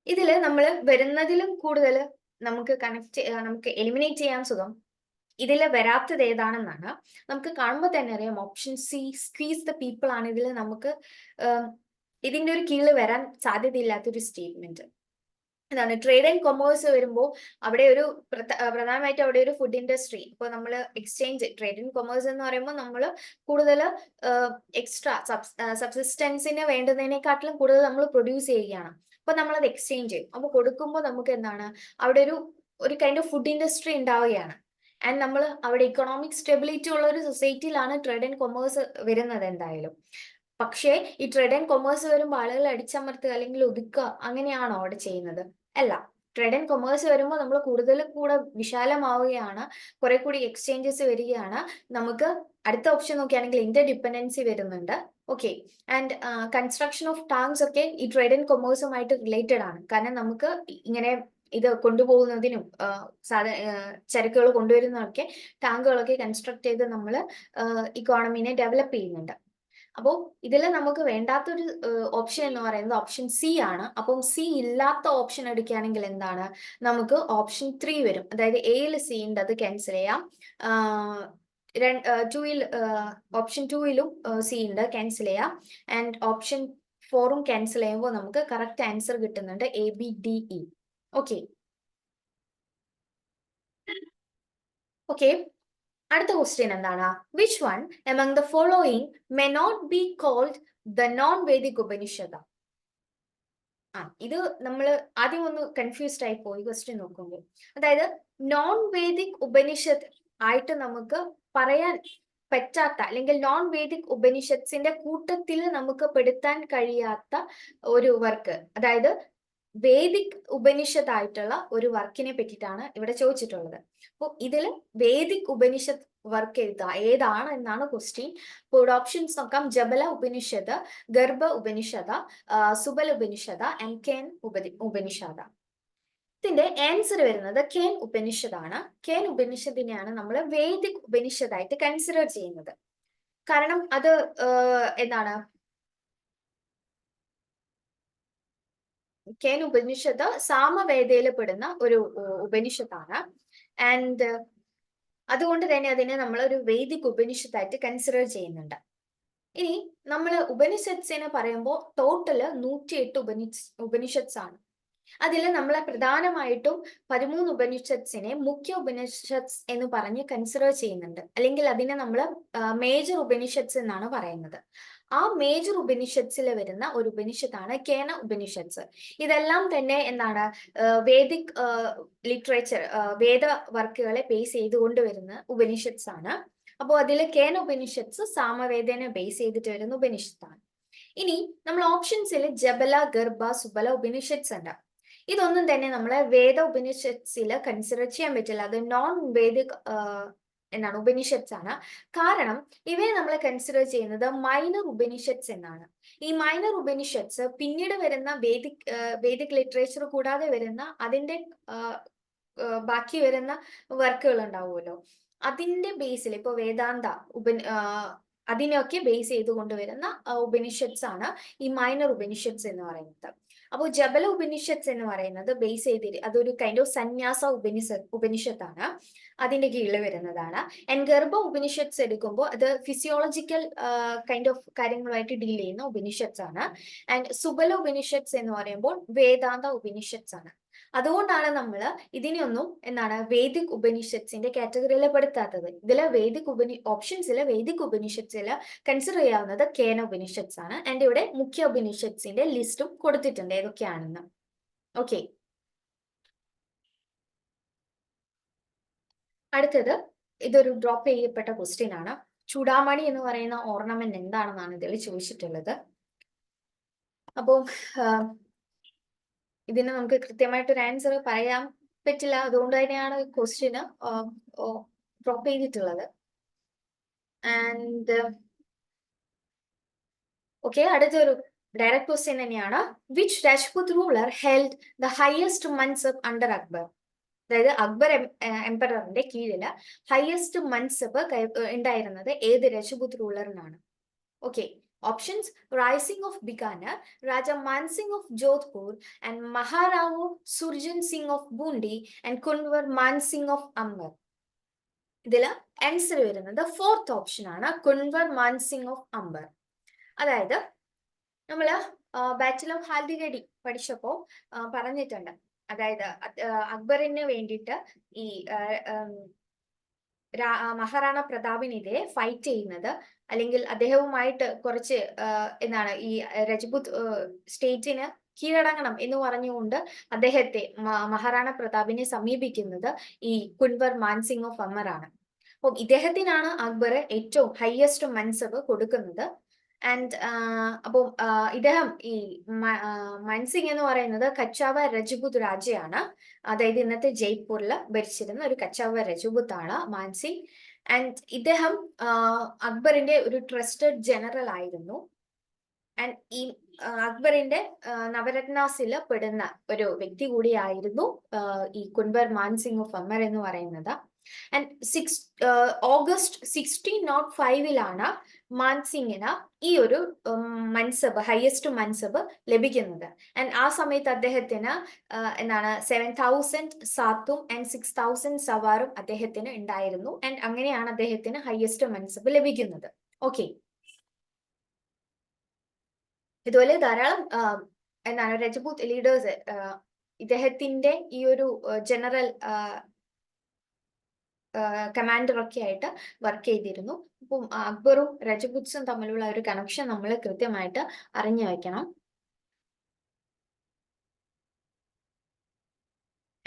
ഇതിൽ നമ്മൾ വരുന്നതിലും കൂടുതൽ നമുക്ക് എലിമിനേറ്റ് ചെയ്യാൻ സുഖം ഇതിൽ വരാത്തത് ഏതാണെന്നാണ്. നമുക്ക് കാണുമ്പോൾ തന്നെ അറിയാം, option C squeeze the people ആണ് ഇതിൽ നമുക്ക് ഇതിന്റെ ഒരു കീഴിൽ വരാൻ സാധ്യതയില്ലാത്തൊരു സ്റ്റേറ്റ്മെന്റ്. എന്താണ് ട്രേഡ് ആൻഡ് കൊമേഴ്സ് വരുമ്പോൾ അവിടെ ഒരു പ്രധാനമായിട്ട് അവിടെ ഒരു ഫുഡ് ഇൻഡസ്ട്രി. ഇപ്പോൾ നമ്മൾ എക്സ്ചേഞ്ച്, ട്രേഡ് ആൻഡ് കൊമേഴ്സ് എന്ന് പറയുമ്പോൾ നമ്മൾ കൂടുതൽ എക്സ്ട്രാ സബ്സിസ്റ്റൻസിന് വേണ്ടുന്നതിനെക്കാട്ടിലും കൂടുതൽ നമ്മൾ പ്രൊഡ്യൂസ് ചെയ്യുകയാണ്. അപ്പോൾ നമ്മളത് എക്സ്ചേഞ്ച് ചെയ്യും. അപ്പോൾ കൊടുക്കുമ്പോൾ നമുക്ക് എന്താണ് അവിടെ ഒരു കൈൻഡ് ഓഫ് ഫുഡ് ഇൻഡസ്ട്രി ഉണ്ടാവുകയാണ്. ആൻഡ് നമ്മൾ അവിടെ ഇക്കണോമിക് സ്റ്റെബിലിറ്റി ഉള്ള ഒരു സൊസൈറ്റിയിലാണ് ട്രേഡ് ആൻഡ് കൊമേഴ്സ് വരുന്നത് എന്തായാലും. പക്ഷേ ഈ ട്രേഡ് ആൻഡ് കൊമേഴ്സ് വരുമ്പോൾ ആളുകളെ അടിച്ചമർത്തുക അല്ലെങ്കിൽ ഒതുക്കുക അങ്ങനെയാണോ അവിടെ ചെയ്യുന്നത്? അല്ല. ട്രേഡ് ആൻഡ് കൊമേഴ്സ് വരുമ്പോൾ നമ്മൾ കൂടെ വിശാലമാവുകയാണ്, കുറെ കൂടി എക്സ്ചേഞ്ചസ് വരികയാണ്. നമുക്ക് അടുത്ത ഓപ്ഷൻ നോക്കുകയാണെങ്കിൽ ഇന്റർ ഡിപ്പെൻഡൻസി വരുന്നുണ്ട്. Okay, and construction of tanks ഒക്കെ ഈ ട്രേഡ് ആൻഡ് കൊമേഴ്സുമായിട്ട് റിലേറ്റഡ് ആണ്. കാരണം നമുക്ക് ഇങ്ങനെ ഇത് കൊണ്ടുപോകുന്നതിനും ചരക്കുകൾ കൊണ്ടുവരുന്നതൊക്കെ ടാങ്കുകളൊക്കെ കൺസ്ട്രക്ട് ചെയ്ത് നമ്മൾ ഇക്കോണമിനെ ഡെവലപ്പ് ചെയ്യുന്നുണ്ട്. അപ്പോൾ ഇതിൽ നമുക്ക് വേണ്ടാത്തൊരു ഓപ്ഷൻ എന്ന് പറയുന്നത് ഓപ്ഷൻ സി ആണ്. അപ്പം സി ഇല്ലാത്ത ഓപ്ഷൻ എടുക്കുകയാണെങ്കിൽ എന്താണ്, നമുക്ക് ഓപ്ഷൻ 3 വരും. അതായത് എയിൽ സി ഉണ്ട്, അത് ക്യാൻസൽ ചെയ്യാം. ഓപ്ഷൻ 2ലും സി ഉണ്ട്, ക്യാൻസൽ ചെയ്യാം. ആൻഡ് ഓപ്ഷൻ 4ഉം ക്യാൻസൽ ചെയ്യുമ്പോൾ നമുക്ക് കറക്റ്റ് ആൻസർ കിട്ടുന്നുണ്ട് ABDE. ഓക്കെ ഓക്കെ അടുത്ത ക്വസ്റ്റ്യൻ എന്താണ്, which one among the following may not be called the non Vedic Upanishad? ഇത് നമ്മൾ ആദ്യം ഒന്ന് കൺഫ്യൂസ്ഡ് ആയി പോയി ക്വസ്റ്റ്യൻ നോക്കുമ്പോൾ. അതായത് നോൺ വേദിക് ഉപനിഷത്ത് ആയിട്ട് നമുക്ക് പറയാൻ പറ്റാത്ത, അല്ലെങ്കിൽ നോൺ വേദിക് ഉപനിഷത്സിന്റെ കൂട്ടത്തിൽ നമുക്ക് പെടുത്താൻ കഴിയാത്ത ഒരു വർക്ക്, അതായത് വേദിക് ഉപനിഷത്തായിട്ടുള്ള ഒരു വർക്കിനെ പറ്റിയിട്ടാണ് ഇവിടെ ചോദിച്ചിട്ടുള്ളത്. അപ്പോൾ ഇതിൽ വേദിക് ഉപനിഷത്ത് വർക്ക് ഏതാണ് എന്നാണ് ക്വസ്റ്റ്യൻ. അപ്പോൾ ഇവിടെ ഓപ്ഷൻസ് നോക്കാം. ജബല ഉപനിഷത്ത്, ഗർഭ ഉപനിഷത, സുബല ഉപനിഷത ആൻഡ് കേൻ ഉപനിഷത. ഇതിന്റെ ആൻസർ വരുന്നത് കേൻ ഉപനിഷത്താണ്. കേൻ ഉപനിഷത്തിനെയാണ് നമ്മൾ വേദിക് ഉപനിഷത്തായിട്ട് കൺസിഡർ ചെയ്യുന്നത്. കാരണം അത് എന്താണ്, കേൻ ഉപനിഷത്ത് സാമവേദയിൽ പെടുന്ന ഒരു ഉപനിഷത്താണ്. ആൻഡ് അതുകൊണ്ട് തന്നെ അതിനെ നമ്മൾ ഒരു വേദിക് ഉപനിഷത്തായിട്ട് കൺസിഡർ ചെയ്യുന്നുണ്ട്. ഇനി നമ്മൾ ഉപനിഷത്സിനെ പറയുമ്പോൾ ടോട്ടല് 108 ഉപനിഷത്സ് ആണ്. അതിൽ നമ്മൾ പ്രധാനമായിട്ടും 13 ഉപനിഷത്സിനെ മുഖ്യ ഉപനിഷത്സ് എന്ന് പറഞ്ഞ് കൺസിഡർ ചെയ്യുന്നുണ്ട്, അല്ലെങ്കിൽ അതിനെ നമ്മൾ മേജർ ഉപനിഷത്സ് എന്നാണ് പറയുന്നത്. ആ മേജർ ഉപനിഷത്സിൽ വരുന്ന ഒരു ഉപനിഷത്താണ് കേന ഉപനിഷത്സ്. ഇതെല്ലാം തന്നെ എന്താണ്, വേദിക് ലിറ്ററേച്ചർ, വേദ വർക്കുകളെ ബേസ് ചെയ്തുകൊണ്ട് വരുന്ന ഉപനിഷത്സ് ആണ്. അപ്പോൾ അതിൽ കേന ഉപനിഷത്സ് സാമവേദനെ ബേസ് ചെയ്തിട്ട് വരുന്ന ഉപനിഷത്താണ്. ഇനി നമ്മൾ ഓപ്ഷൻസിൽ ജബല, ഗർഭ, സുബല ഉപനിഷത്സ് ഉണ്ട്. ഇതൊന്നും തന്നെ നമ്മളെ വേദ ഉപനിഷത്സിൽ കൺസിഡർ ചെയ്യാൻ പറ്റില്ല. അത് നോൺ വേദിക് എന്നാണ് ഉപനിഷത്സ് ആണ്. കാരണം ഇവയെ നമ്മൾ കൺസിഡർ ചെയ്യുന്നത് മൈനർ ഉപനിഷത്സ് എന്നാണ്. ഈ മൈനർ ഉപനിഷത്സ് പിന്നീട് വരുന്ന വേദിക് ലിറ്ററേച്ചർ കൂടാതെ വരുന്ന അതിന്റെ ബാക്കി വരുന്ന വർക്കുകൾ ഉണ്ടാവുമല്ലോ, അതിന്റെ ബേസിൽ ഇപ്പൊ വേദാന്ത അതിനെയൊക്കെ ബേസ് ചെയ്ത് കൊണ്ടുവരുന്ന ഉപനിഷത്സ് ആണ് ഈ മൈനർ ഉപനിഷത്സ് എന്ന് പറയുന്നത്. അപ്പോൾ ജബല ഉപനിഷത്സ് എന്ന് പറയുന്നത് ബേസ് ചെയ്ത് അതൊരു കൈൻഡ് ഓഫ് സന്യാസ ഉപനിഷത്താണ്, അതിന്റെ കീഴിൽ വരുന്നതാണ്. ആൻഡ് ഗർഭ ഉപനിഷത്സ് എടുക്കുമ്പോൾ അത് ഫിസിയോളജിക്കൽ കൈൻഡ് ഓഫ് കാര്യങ്ങളുമായിട്ട് ഡീൽ ചെയ്യുന്ന ഉപനിഷത്സ് ആണ്. ആൻഡ് സുബല ഉപനിഷത്സ് എന്ന് പറയുമ്പോൾ വേദാന്ത ഉപനിഷത്സ് ആണ്. അതുകൊണ്ടാണ് നമ്മൾ ഇതിനെയൊന്നും എന്താണ് വേദിക് ഉപനിഷത്സിന്റെ കാറ്റഗറിയിൽ പെടുത്താത്തത്. ഇതിലെ വേദിക് ഓപ്ഷൻസിലെ വേദിക് ഉപനിഷത്സിൽ കൺസിഡർ ചെയ്യാവുന്നത് കേന ഉപനിഷത്സ് ആണ്. ആൻഡ് ഇവിടെ മുഖ്യ ഉപനിഷത്സിന്റെ ലിസ്റ്റും കൊടുത്തിട്ടുണ്ട് ഏതൊക്കെയാണെന്ന്. ഓക്കെ അടുത്തത് ഇതൊരു ഡ്രോപ്പ് ചെയ്യപ്പെട്ട ക്വസ്റ്റ്യൻ ആണ്. ചൂടാമണി എന്ന് പറയുന്ന ഓർണമെന്റ് എന്താണെന്നാണ് ഇതിൽ ചോദിച്ചിട്ടുള്ളത്. അപ്പോൾ ഇതിന് നമുക്ക് കൃത്യമായിട്ടൊരു ആൻസർ പറയാൻ പറ്റില്ല, അതുകൊണ്ട് തന്നെയാണ് ക്വസ്റ്റ്യന് ഡ്രോപ്പ് ചെയ്തിട്ടുള്ളത്. ആൻഡ് ഓക്കെ അടുത്തൊരു ഡയറക്റ്റ് ക്വസ്റ്റ്യൻ തന്നെയാണ്. Which Rajput ruler held the highest മൻസബ് under Akbar? അതായത് അക്ബർ എംപററിന്റെ കീഴില് ഹയസ്റ്റ് മൻസബ് ഉണ്ടായിരുന്നത് ഏത് Rajput റൂളറിനാണ്? Okay options rising of Bikaner, Raja Mansingh of Jodhpur and Maharao Surjan Singh of boondi and Kunwar Mansingh of Amber. ഇതില് ആൻസർ വരുന്നത് 4th ഓപ്ഷൻ ആണ്, കുൻവർ മാൻസിംഗ് ഓഫ് അംബർ. അതായത് നമ്മള് ബാറ്റിൽ ഓഫ് ഹാൽദിഗഡി പഠിച്ചപ്പോ പറഞ്ഞിട്ടുണ്ട്, അതായത് അക്ബറിന് വേണ്ടിയിട്ട് ഈ മഹാറാണ പ്രതാപിനെതിരെ ഫൈറ്റ് ചെയ്യുന്നത്, അല്ലെങ്കിൽ അദ്ദേഹവുമായിട്ട് കുറച്ച് എന്താണ് ഈ രജപുത് സ്റ്റേറ്റിന് കീഴടങ്ങണം എന്ന് പറഞ്ഞുകൊണ്ട് അദ്ദേഹത്തെ മഹാറാണ പ്രതാപിനെ സമീപിക്കുന്നത് ഈ കുൻവർ മാൻസിംഗ് ഓഫ് അമർ ആണ്. അപ്പം ഇദ്ദേഹത്തിനാണ് അക്ബർ ഏറ്റവും ഹയസ്റ്റ് മൻസബ് കൊടുക്കുന്നത്. ആൻഡ് അപ്പം ഇദ്ദേഹം ഈ മൻസിംഗ് എന്ന് പറയുന്നത് കച്ചാവ രജപുത് രാജയാണ്. അതായത് ഇന്നത്തെ ജയ്പൂരിൽ ഭരിച്ചിരുന്ന ഒരു കച്ചാവ രജപുത്ത് ആണ് മാൻസിംഗ്. ആൻഡ് ഇദ്ദേഹം അക്ബറിന്റെ ഒരു ട്രസ്റ്റഡ് ജനറൽ ആയിരുന്നു. ആൻഡ് ഈ അക്ബറിന്റെ നവരത്നാസിൽ പെടുന്ന ഒരു വ്യക്തി കൂടിയായിരുന്നു ഈ കുൻവർ മാൻസിംഗ് ഓഫ് അമർ എന്ന് പറയുന്നത്. ആൻഡ് ഓഗസ്റ്റ് 1605 മാൻസിങ്ങിന് ഈ ഒരു മൻസബ്, ഹയസ്റ്റ് മൻസബ് ലഭിക്കുന്നത്. ആൻഡ് ആ സമയത്ത് അദ്ദേഹത്തിന് എന്താണ് 7,000 സാത്തും ആൻഡ് 6,000 സവാറും അദ്ദേഹത്തിന് ഉണ്ടായിരുന്നു. ആൻഡ് അങ്ങനെയാണ് അദ്ദേഹത്തിന് ഹയസ്റ്റ് മൻസബ് ലഭിക്കുന്നത്. ഓക്കെ, ഇതുപോലെ ധാരാളം എന്താണ് രജപൂത്ത് ലീഡേഴ്സ് ഇദ്ദേഹത്തിന്റെ ഈ ഒരു ജനറൽ കമാൻഡർ ഒക്കെ ആയിട്ട് വർക്ക് ചെയ്തിരുന്നു. അപ്പം അക്ബറും രജപുത്സും തമ്മിലുള്ള ഒരു കണക്ഷൻ നമ്മൾ കൃത്യമായിട്ട് അറിഞ്ഞു വെക്കണം.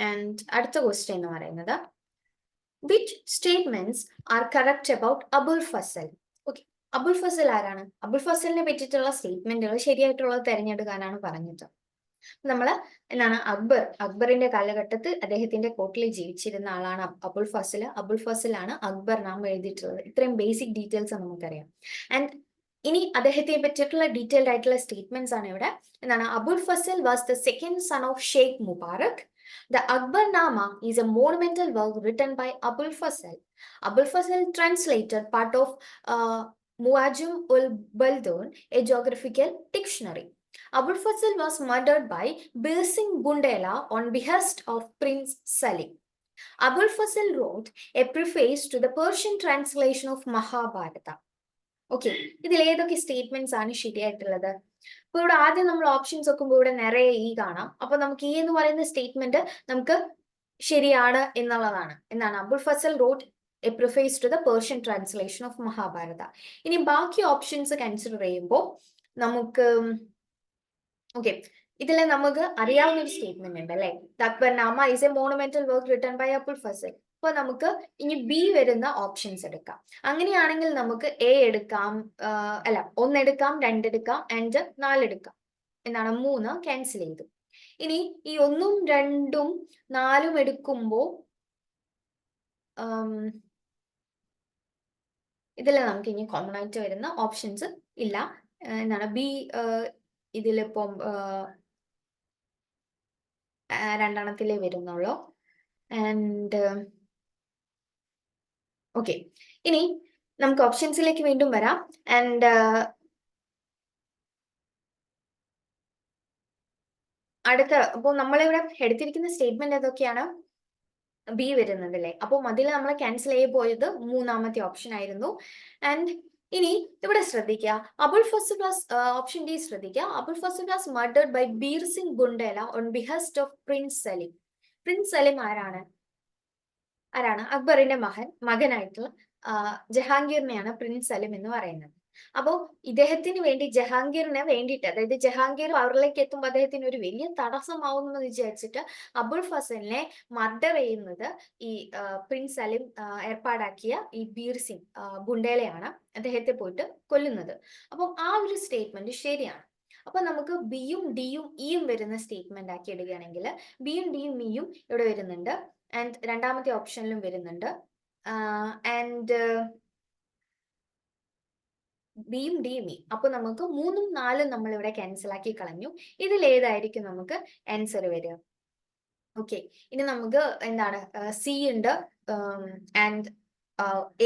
ആൻഡ് അടുത്ത ക്വസ്റ്റ്യൻ എന്ന് പറയുന്നത്, which statements are correct about Abul Fazal? Okay, Abul Fazal ആരാണ്? അബുൽ ഫസലിനെ പറ്റിയിട്ടുള്ള സ്റ്റേറ്റ്മെന്റുകൾ ശരിയായിട്ടുള്ളത് തിരഞ്ഞെടുക്കാനാണ് പറഞ്ഞത്. നമ്മള് എന്താണ് അക്ബറിന്റെ കാലഘട്ടത്തിൽ അദ്ദേഹത്തിന്റെ കോർട്ടിൽ ജീവിച്ചിരുന്ന ആളാണ് അബുൽ ഫസൽ. അബുൽ ഫസലാണ് അക്ബർ നാം എഴുതിയിട്ടുള്ളത്. ഇത്രയും ബേസിക് ഡീറ്റെയിൽസ് നമുക്കറിയാം. ആൻഡ് ഇനി അദ്ദേഹത്തെ പറ്റിയിട്ടുള്ള ഡീറ്റെയിൽഡ് ആയിട്ടുള്ള സ്റ്റേറ്റ്മെന്റ്സ് ആണ് ഇവിടെ. എന്താണ്? Abul Fazal was the second son of Shaikh Mubarak. The Akbarnama is a monumental work written by Abul Fasal. Abul Fasal translated part of Muajam ul Baldun, a geographical dictionary. Abul Fasal was murdered by Bir Singh Bundela on behest of Prince Salim. Abul Fasal wrote a preface to the Persian translation of Mahabharata. Okay, ഇതിൽ ഏതൊക്കെ statements ആണ് ശരിയായിട്ടുള്ളത്? ഇപ്പൊ ഇവിടെ ആദ്യം നമ്മൾ options നോക്കുമ്പോൾ ഇവിടെ നിറയെ ഈ കാണാം. അപ്പൊ നമുക്ക് ഈ എന്ന് പറയുന്ന സ്റ്റേറ്റ്മെന്റ് നമുക്ക് ശരിയാണ് എന്നുള്ളതാണ്. എന്താണ്? Abul Fazal wrote a preface to the Persian translation of Mahabharata. ഇനി ബാക്കി ഓപ്ഷൻസ് കൺസിഡർ ചെയ്യുമ്പോൾ നമുക്ക് ഓക്കെ, ഇതിൽ നമുക്ക് അറിയാവുന്ന ഒരു സ്റ്റേറ്റ്മെന്റ് ഉണ്ട് അല്ലെ, Akbarnama is a monumental work written by Abul Fazal. അപ്പൊ നമുക്ക് ഇനി ബി വരുന്ന ഓപ്ഷൻസ് എടുക്കാം. അങ്ങനെയാണെങ്കിൽ നമുക്ക് എ എടുക്കാം, അല്ല 1 എടുക്കാം, 2 എടുക്കാം, ആൻഡ് 4 എടുക്കാം. എന്താണ്? 3 ക്യാൻസൽ ചെയ്തു. ഇനി ഈ 1ഉം 2ഉം 4ഉം എടുക്കുമ്പോ ഇതിൽ നമുക്ക് ഇനി കോമൺ ആയിട്ട് വരുന്ന ഓപ്ഷൻസ് ഇല്ല. എന്താണ്? ബി ഇതിലിപ്പം 2 വരുന്നുള്ളൂ. ആൻഡ് ഓക്കെ, ഇനി നമുക്ക് ഓപ്ഷൻസിലേക്ക് വീണ്ടും വരാം. ആൻഡ് അടുത്ത, അപ്പോൾ നമ്മളിവിടെ എടുത്തിരിക്കുന്ന സ്റ്റേറ്റ്മെന്റ് ഏതൊക്കെയാണ്? ബി വരുന്നത് അല്ലേ. അപ്പോൾ അതിൽ നമ്മൾ ക്യാൻസൽ ചെയ്ത് പോയത് 3ാമത്തെ ഓപ്ഷൻ ആയിരുന്നു. ആൻഡ് ഇനി ഇവിടെ ശ്രദ്ധിക്കുക, Abul Fazal was option D ശ്രദ്ധിക്കുക, Abul Fazal was murdered by Bir Singh Bundela on behest of prince Salim. Prince Salim ആരാണ്? അക്ബറിന്റെ മകനായിട്ടുള്ള ജഹാംഗീറിനെയാണ് പ്രിൻസ് സലീം എന്ന് പറയുന്നത്. അപ്പോ ഇദ്ദേഹത്തിന് വേണ്ടി, ജഹാംഗീറിന് വേണ്ടിയിട്ട്, അതായത് ജഹാംഗീർ പവറിലേക്ക് എത്തുമ്പോൾ അദ്ദേഹത്തിന് ഒരു വലിയ തടസ്സമാവുമെന്ന് വിചാരിച്ചിട്ട് അബുൽ ഫസലിനെ മർഡർ ചെയ്യുന്നത് ഈ പ്രിൻസ് സലീം ഏർപ്പാടാക്കിയ ഈ ബീർ സിംഗ് ബുണ്ടേലയാണ് അദ്ദേഹത്തെ പോയിട്ട് കൊല്ലുന്നത്. അപ്പം ആ ഒരു സ്റ്റേറ്റ്മെന്റ് ശരിയാണ്. അപ്പൊ നമുക്ക് ബിയും ഡിയും ഇയും വരുന്ന സ്റ്റേറ്റ്മെന്റ് ആക്കി ഇടുകയാണെങ്കിൽ ബിയും ഡിയും ഇയും ഇവിടെ വരുന്നുണ്ട്. ആൻഡ് 2ാമത്തെ ഓപ്ഷനിലും വരുന്നുണ്ട്. ആൻഡ് ബിയും ഡിയും ഇ. അപ്പൊ നമുക്ക് 3ഉം 4ഉം നമ്മൾ ഇവിടെ ക്യാൻസൽ ആക്കി കളഞ്ഞു. ഇതിൽ ഏതായിരിക്കും നമുക്ക് ആൻസർ വരിക? ഓക്കെ, ഇനി നമുക്ക് എന്താണ്? സി ഉണ്ട് ആൻഡ്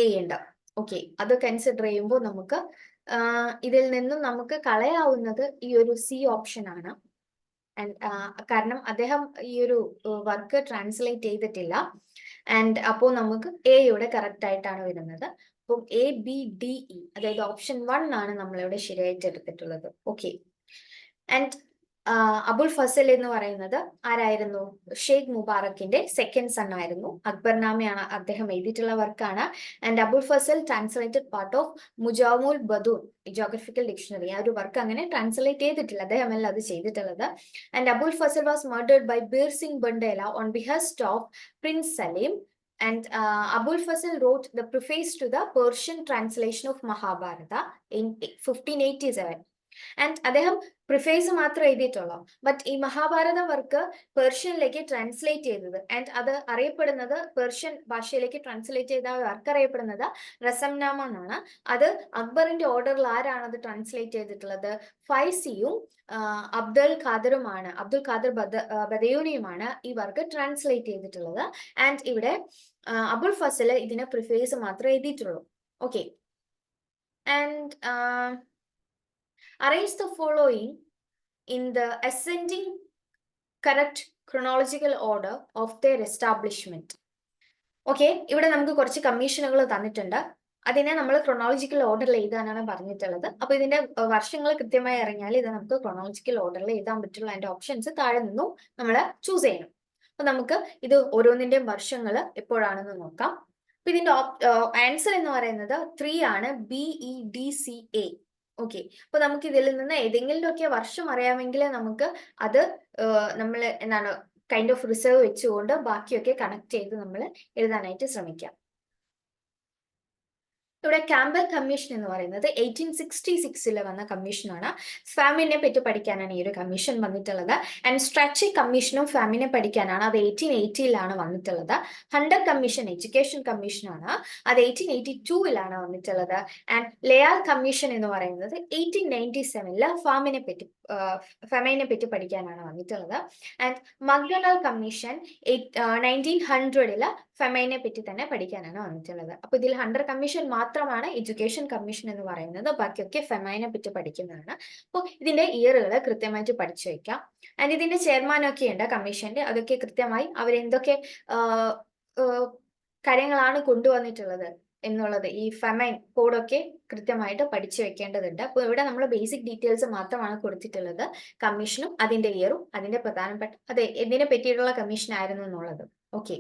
എ ഉണ്ട്. ഓക്കെ, അത് കൺസിഡർ ചെയ്യുമ്പോൾ നമുക്ക് ഇതിൽ നിന്നും നമുക്ക് കളയാവുന്നത് ഈ ഒരു സി ഓപ്ഷൻ ആണ്. കാരണം അദ്ദേഹം ഈ ഒരു വർക്ക് ട്രാൻസ്ലേറ്റ് ചെയ്തിട്ടില്ല. ആൻഡ് അപ്പോൾ നമുക്ക് എ ഇവിടെ കറക്റ്റ് ആയിട്ടാണ് വരുന്നത്. അപ്പം എ ബി ഡി ഇ, അതായത് ഓപ്ഷൻ 1 ആണ് നമ്മളിവിടെ ശരിയായിട്ട് എടുത്തിട്ടുള്ളത്. ഓക്കെ, ആൻഡ് അബുൽ ഫസൽ എന്ന് പറയുന്നത് ആരായിരുന്നു? ഷെയ്ഖ് മുബാറക്കിന്റെ സെക്കൻഡ് സൺ ആയിരുന്നു. അക്ബർനാമയാണ് അദ്ദേഹം എഴുതിയിട്ടുള്ള വർക്കാണ്. And Abul Fazal translated part of Mujamul Buldan, geographical dictionary. ആ ഒരു വർക്ക് അങ്ങനെ ട്രാൻസ്ലേറ്റ് ചെയ്തിട്ടില്ല, അദ്ദേഹമല്ല അത് ചെയ്തിട്ടുള്ളത്. And Abul Fazal was murdered by Bir Singh Bundela on behest of prince Salim. And Abul Fasal wrote the preface to the Persian translation of Mahabharata in 1587. And അദ്ദേഹം പ്രിഫേസ് മാത്രമേ എഴുതിയിട്ടുള്ളൂ. But ഈ മഹാഭാരത വർക്ക് പേർഷ്യനിലേക്ക് ട്രാൻസ്ലേറ്റ് ചെയ്തത്, ആൻഡ് അത് അറിയപ്പെടുന്നത്, പേർഷ്യൻ ഭാഷയിലേക്ക് ട്രാൻസ്ലേറ്റ് ചെയ്ത വർക്ക് അറിയപ്പെടുന്നത് റസംനാമ എന്നാണ്. അത് അക്ബറിന്റെ ഓർഡറിൽ ആരാണ് അത് ട്രാൻസ്ലേറ്റ് ചെയ്തിട്ടുള്ളത്? ഫൈസിയും അബ്ദുൽ ഖാദർ ബദയൂനിയുമാണ് ഈ വർക്ക് ട്രാൻസ്ലേറ്റ് ചെയ്തിട്ടുള്ളത്. ആൻഡ് ഇവിടെ അബുൽ ഫസൽ ഇതിന് പ്രിഫേസ് മാത്രമേ എഴുതിയിട്ടുള്ളൂ. Okay, and arrange the following in the ascending correct chronological order of their establishment. Okay, ഇവിടെ നമുക്ക് കുറച്ച് കമ്മീഷനുകൾ തന്നിട്ടുണ്ട്. അതിനെ നമ്മൾ ക്രൊണോളജിക്കൽ ഓർഡറിൽ എഴുതാനാണ് പറഞ്ഞിട്ടുള്ളത്. അപ്പൊ ഇതിന്റെ വർഷങ്ങൾ കൃത്യമായി അറിഞ്ഞാൽ ഇത് നമുക്ക് ക്രൊണോളജിക്കൽ ഓർഡറിൽ എഴുതാൻ പറ്റുള്ള അതിന്റെ ഓപ്ഷൻസ് താഴെ നിന്നും നമ്മൾ ചൂസ് ചെയ്യണം. അപ്പൊ നമുക്ക് ഇത് ഓരോന്നിന്റെയും വർഷങ്ങൾ എപ്പോഴാണെന്ന് നോക്കാം. അപ്പൊ ഇതിന്റെ ആൻസർ എന്ന് പറയുന്നത് 3 ആണ്, BEDCA. ഓക്കെ, അപ്പൊ നമുക്ക് ഇതിൽ നിന്ന് ഏതെങ്കിലുമൊക്കെ വർഷം അറിയാമെങ്കിൽ നമുക്ക് അത് നമ്മൾ എന്താണ് കൈൻഡ് ഓഫ് റിസർവ് വെച്ചുകൊണ്ട് ബാക്കിയൊക്കെ കണക്ട് ചെയ്ത് നമ്മൾ എഴുതാനായിട്ട് ശ്രമിക്കാം. ഇവിടെ ക്യാമ്പൽ കമ്മീഷൻ എന്ന് പറയുന്നത് 1866 വന്ന കമ്മീഷനാണ്. ഫാമിനെ പറ്റി പഠിക്കാനാണ് ഈ ഒരു കമ്മീഷൻ വന്നിട്ടുള്ളത്. ആൻഡ് സ്ട്രാറ്റജി കമ്മീഷനും ഫാമിനെ പഠിക്കാനാണ്. അത് 1880 വന്നിട്ടുള്ളത്. ഹണ്ടർ കമ്മീഷൻ എഡ്യൂക്കേഷൻ കമ്മീഷനാണ്. അത് 1882 വന്നിട്ടുള്ളത്. ആൻഡ് ലെയാൽ കമ്മീഷൻ എന്ന് പറയുന്നത് 1897 ഫാമിനെ പറ്റി പഠിക്കാനാണ് വന്നിട്ടുള്ളത്. ആൻഡ് മക്ഡൊണാൾഡ് കമ്മീഷൻ 1900 ഫെമൈനെ പറ്റി തന്നെ പഠിക്കാനാണ് വന്നിട്ടുള്ളത്. അപ്പൊ ഇതിൽ ഹണ്ടർ കമ്മീഷൻ മാത്രമാണ് എഡ്യൂക്കേഷൻ കമ്മീഷൻ എന്ന് പറയുന്നത്. ബാക്കിയൊക്കെ ഫെമൈനെ പറ്റി പഠിക്കുന്നതാണ്. അപ്പോൾ ഇതിന്റെ ഇയറുകൾ കൃത്യമായിട്ട് പഠിച്ചു വെക്കാം. ആൻഡ് ഇതിന്റെ ചെയർമാനൊക്കെ ഉണ്ട് കമ്മീഷന്റെ. അതൊക്കെ കൃത്യമായി അവരെന്തൊക്കെ കാര്യങ്ങളാണ് കൊണ്ടുവന്നിട്ടുള്ളത് എന്നുള്ളത് ഈ ഫെമൈൻ കോഡൊക്കെ കൃത്യമായിട്ട് പഠിച്ചു വെക്കേണ്ടതുണ്ട്. അപ്പോൾ ഇവിടെ നമ്മൾ ബേസിക് ഡീറ്റെയിൽസ് മാത്രമാണ് കൊടുത്തിട്ടുള്ളത്. കമ്മീഷനും അതിന്റെ ഇയറും അതിന്റെ പ്രധാനപ്പെട്ട അത് എന്തിനെ പറ്റിയിട്ടുള്ള കമ്മീഷൻ ആയിരുന്നു എന്നുള്ളത്. ഓക്കെ,